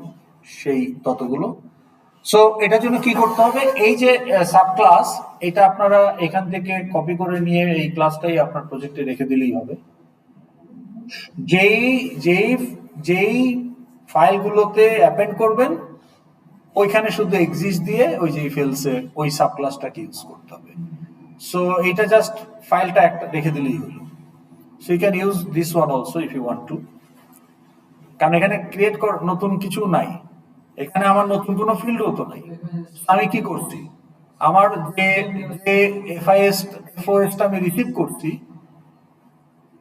সেই ততগুলো। So এটার জন্য কি করতে হবে, এই যে সাব ক্লাস, এটা আপনারা এখান থেকে কপি করে নিয়ে এই ক্লাসটাই আপনার প্রজেক্টে রেখে দিলেই হবে। যেই যেই যেই ফাইলগুলোতে অ্যাপেন্ড করবেন ওইখানে শুধু এক্সিস্ট দিয়ে ওই যে ফেলসে ওই সাব ক্লাসটাকে ইউজ করতে হবে। সো এটা জাস্ট ফাইলটা একটা রেখে দিলেই হলো। So you can use this one also if you want to, কারণ এখানে ক্রিয়েট নতুন কিছু নাই, এখানে আমার নতুন কোনো ফিল্ডও তো নাই। আমি কি করছি, আমার যে যে এফওএসটা আমি রিসিভ করছি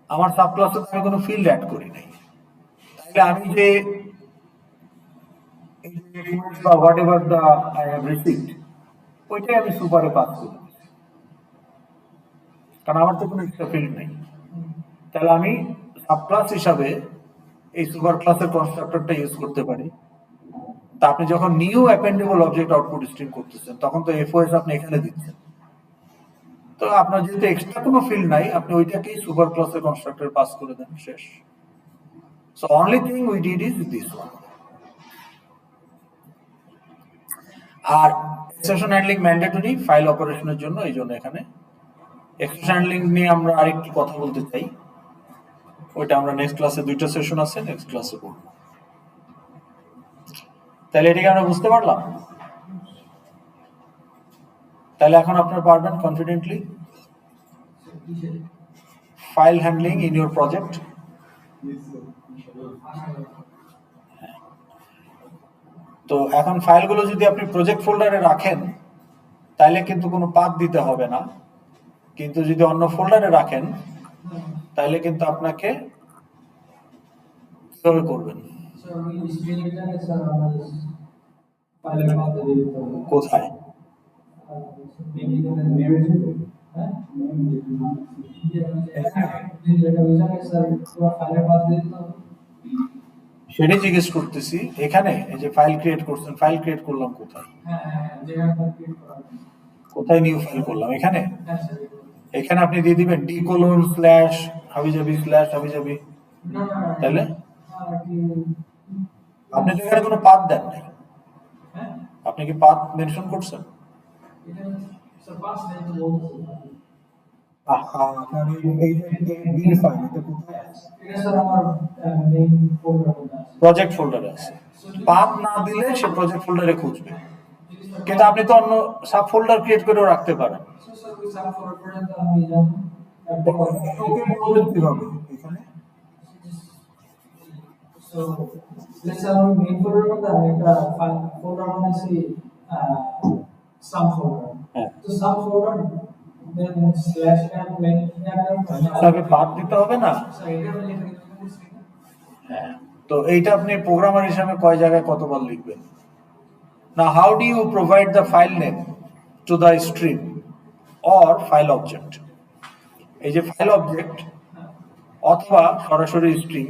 আমার সাব ক্লাসে আমি কোনো ফিল্ড অ্যাড করি নাই, তাহলে আমি যে বা what ever the I have received ওইটাই আমি সুপারে পাস করি, কারণ আমার তো কোনো এক্সট্রা ফিল্ড নেই। তাহলে আমি সাব ক্লাস হিসাবে এই সুপার ক্লাসের কনস্ট্রাক্টরটা ইউজ করতে পারি। তা আপনি যখন নিউ অ্যাপেন্ডেবল অবজেক্ট আউটপুট স্ট্রিম করতেছেন তখন তো এফওএস আপনি এখানে দিচ্ছেন, তো আপনার যেহেতু এক্সট্রা কোনো ফিল্ড নাই আপনি ওইটাকেই সুপার ক্লাসের কনস্ট্রাক্টর পাস করে দেন, শেষ। So only thing we did is this one. আর এক্সেপশন হ্যান্ডলিং ম্যান্ডেটরি ফাইল অপারেশনের জন্য, এই জন্য এখানে এক্সেপশন হ্যান্ডলিং নিয়ে আমরা আরেকটু কথা বলতে চাই, ওইটা আমরা নেক্সট ক্লাসে, 2টা সেশন আছে, নেক্সট ক্লাসে পড়ব। তাহলে এটাকে আমরা বুঝতে পারলাম, তাহলে এখন আপনারা পারবেন confidently file handling in your project. তো এখন ফাইলগুলো যদি আপনি প্রজেক্ট ফোল্ডারে রাখেন তাহলে কিন্তু কোনো পাথ দিতে হবে না, কিন্তু যদি অন্য ফোল্ডারে রাখেন তাহলে কিন্তু আপনাকে কিভাবে করবেন, কোথায়, সেটাই জিজ্ঞেস করতেছি। এখানে এই যে ফাইল ক্রিয়েট করছেন, ফাইল ক্রিয়েট করলাম কোথায়, কোথায় নিউ ফাইল করলাম, এখানে এখানে আপনি দিয়ে দিবেন d:// হাবিজাবি, তাহলে আপনি তো এখানে কোনো পাথ দেন নাই, আপনি কি পাথ মেনশন করছেন? প্রজেক্ট ফোল্ডারে আছে, পাথ না দিলে সে প্রজেক্ট ফোল্ডারে খুঁজবে, কিন্তু আপনি তো অন্য সাব ফোল্ডার ক্রিয়েট করেও রাখতে পারেন। এখানে So let's say our main folder মধ্যে আমি একটা folder বানাইছি sum folder. তো sum folder then slash and main তাকে পাথ দিতে হবে না। হ্যাঁ, তো এইটা আপনি প্রোগ্রামার হিসেবে কয় জায়গায় কতবার লিখবেন। Now how do you provide the file name to the stream or file object? এই যে ফাইল অবজেক্ট অথবা সরাসরি স্ট্রিং,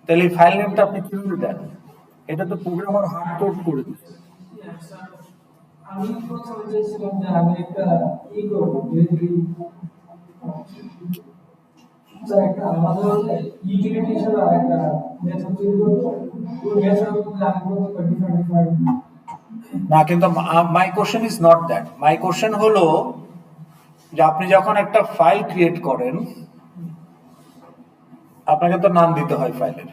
তাহলে ফাইল নেমটা আপনি কিভাবে দেন, এটা তো প্রোগ্রামার হার্ড কোড করে দিচ্ছে। আমি প্রথমে চেয়েছিলাম যে আমি একটা করব ডিরেক্টলি একটা আমাদের ইউটিলিটি হিসেবে একটা মেথড তৈরি করব, ওই মেথড আমি করতে ডিফারেন্ট না, কিন্তু মাই question is not that. My question হলো যে আপনি যখন একটা ফাইল ক্রিয়েট করেন আপনাকে তো নাম দিতে হয় ফাইলের।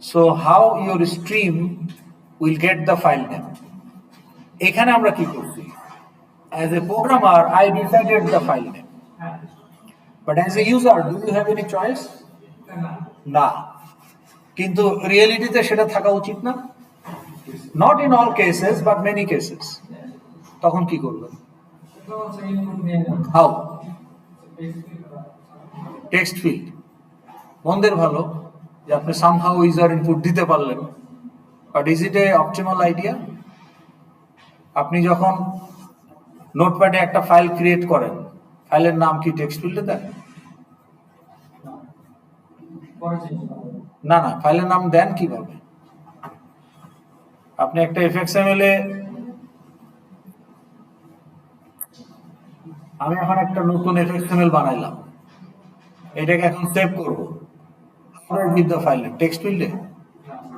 So how your stream will get the file name. এখানে আমরা কি করছি, as a programmer I decided the file name, but as a user do you have any choice? না, কিন্তু রিয়েলিটিতে সেটা থাকা উচিত না। Not in all cases but many cases. তখন কি করবেন? হাউ? টেক্সট ফিল্ড মন্দের ভালো যে আপনি সামহাউ ইউজার ইনপুট দিতে পারলেন, but is it A optimal idea? আপনি যখন নোটপ্যাডে একটা ফাইল ক্রিয়েট করেন ফাইলের নাম কি টেক্সট ফিল্ডে দেন? না না, ফাইলের নাম দেন কিভাবে? আপনি একটা fxml এ, আমি এখন একটা নতুন fxml বানাইলাম, এটাকে এখন সেভ করব, How do I give the file name? Text field A?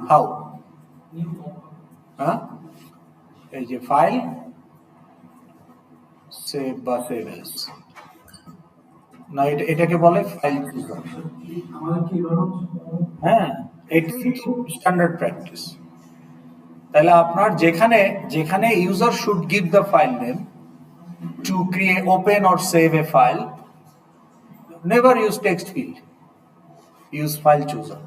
How? হ্যাঁ, এই যে ফাইল সেভ বা সেভ এস, না এটাকে বলে ফাইল চুজার। আমাদের কি এবার হ্যাঁ, এটাই তো স্ট্যান্ডার্ড প্র্যাকটিস। তাহলে আপনার যেখানে যেখানে user should give the file name to create open or save A file, never use text field, use file চুজার।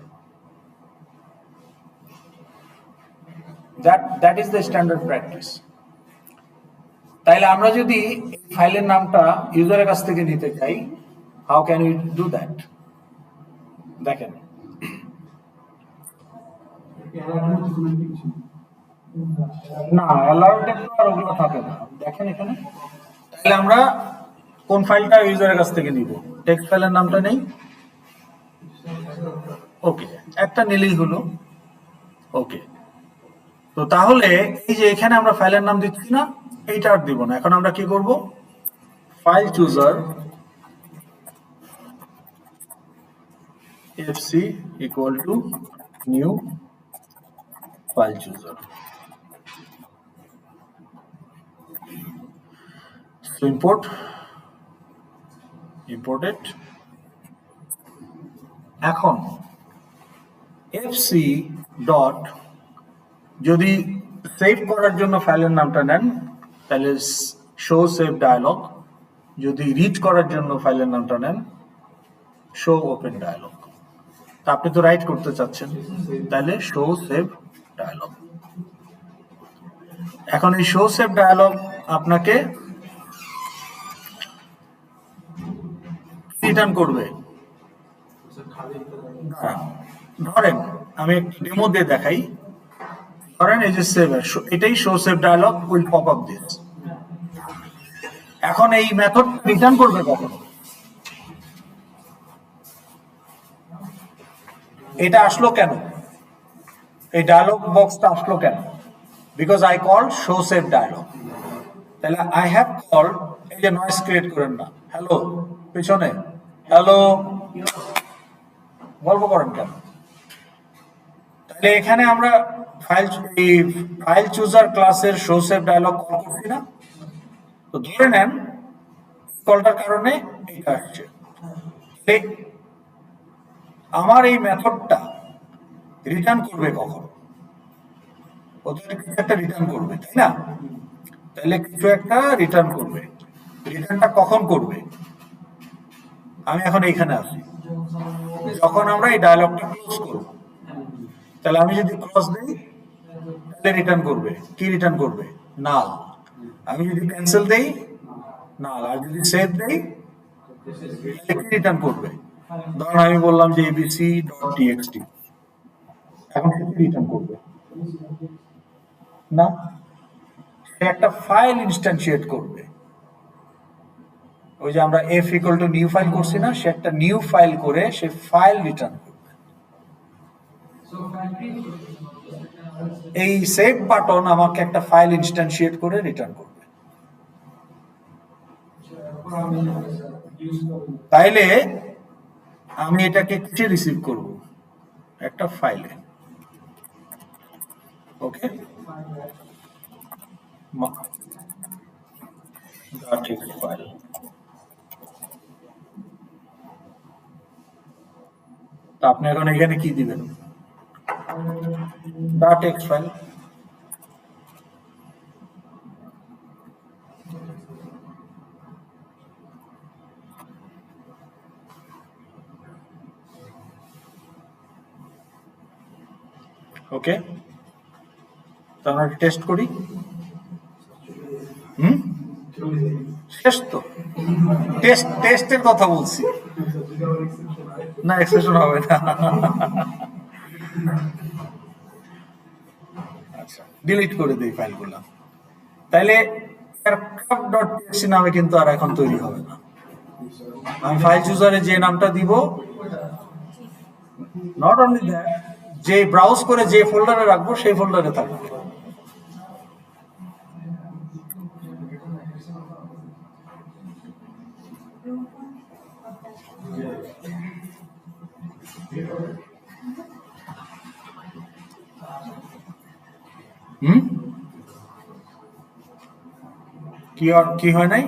That is the standard practice. তাইলে আমরা যদি ফাইলের নামটা ইউজারের কাছ থেকে নিতে চাই, how can we do that? দেখেন, না অ্যালার্টে তো আর ওগুলো থাকে না। দেখেন এখানে, তাহলে আমরা কোন ফাইলটা ইউজারের কাছ থেকে নিব? টেক্সট ফাইলের নামটা নেই, ওকে, একটা নিলেই হলো। ওকে, তো তাহলে এই যে এখানে আমরা ফাইলের নাম দিচ্ছি না, এইটা আর দিব না। এখন আমরা কি করব? File চুজার fc equal to new file chooser. So import it. এখন fc dot যদি সেভ করার জন্য ফাইলের নামটা নেন তাহলে শো সেভ ডায়ালগ, যদি রিড করার জন্য ফাইলের নামটা নেন শো ওপেন ডায়ালগ। তা আপনি তো রাইট করতে চাচ্ছেন, তাহলে শো সেভ ডায়ালগ। এখন এই শো সেভ ডায়ালগ আপনাকে রিটার্ন করবে। ধরেন আমি ডেমো দিয়ে দেখাই, ধরেন এই যে সেভ, এটাই show save dialog will pop up this. এখন এই মেথড রিটার্ন করবে কখন? এটা আসলো কেন, এই ডায়ালগ বক্সটা আসলো কেন? Because I call show save dialog. তাহলে আই হ্যাভ কল, এই যে নয়েজ ক্রিয়েট করেন না, হ্যালো পিছনে হ্যালো গল্প করেন কেন? তাহলে এখানে আমরা ফাইল চুজার ক্লাসের শো সেভ ডায়ালগ কল করছি না। তো ধরে নেন কলটার কারণে এটা আসছে। আমার এই মেথডটা রিটার্ন করবে কখন? ওদের কিছু একটা রিটার্ন করবে, তাই না? তাহলে কিছু একটা রিটার্ন করবে। রিটার্নটা কখন করবে? আমি এখন এইখানে আসি, যখন আমরা এই ডায়ালগটা ক্লোজ করব। তাহলে আমি যদি ক্লোজ দিই তাহলে রিটার্ন করবে কি? রিটার্ন করবে নাল। আমি যদি ক্যান্সেল দেই নাল, আর যদি সেভ দেই তাহলে কি রিটার্ন করবে? ধরুন আমি বললাম যে abc.txt, এখন কি রিটার্ন করবে? না, সে একটা ফাইল ইনস্ট্যান্সিয়েট করবে। ওই যে আমরা f equal to new file করছি না, সে একটা নিউ ফাইল করে সে ফাইল রিটার্ন করবে। এই সেভ বাটন আমাকে একটা ফাইল ইনস্ট্যান্সিয়েট করে রিটার্ন করবে। তাইলে আমি এটাকে কিসে রিসিভ করব? একটা ফাইলে। ওকে, ফাইল। তা আপনি এখন এখানে কি দিবেন? .text file. ওকে, তো আমরা টেস্ট করি। শেষ তো, টেস্টের কথা বলছি না, এক্সেপশন হবে না। আচ্ছা, ডিলিট করে দিই ফাইলগুলো। তাইলে aircraft.txt নামে কিন্তু আর এখন তৈরি হবে না। আমি ফাইল চুজারে যে নামটা দিব, নট অনলি দ্যাট, যে ব্রাউজ করে যে ফোল্ডারে রাখবো সেই ফোল্ডারে থাকবে। হুম, কি হয় নাই?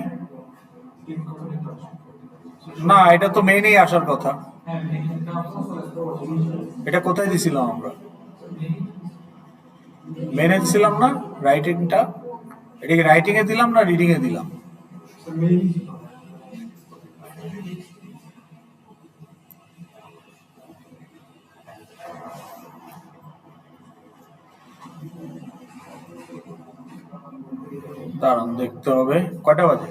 না, এটা তো মেইনেই আসার কথা। এটা কোথায় দিছিলাম আমরা? মেনে দিছিলাম না রাইটিংটা? এটা কি রাইটিং এ দিলাম না রিডিং এ দিলাম? দাঁড়ান, দেখতে হবে কয়টা বাজে।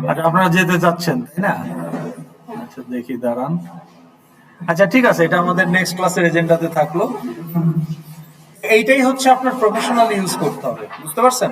আচ্ছা, আপনারা যেতে চাচ্ছেন তাই না? আচ্ছা দেখি, দাঁড়ান। আচ্ছা ঠিক আছে, এটা আমাদের নেক্সট ক্লাসের এজেন্ডাতে থাকলো। এইটাই হচ্ছে আপনার প্রফেশনাল ইউজ করতে হবে, বুঝতে পারছেন?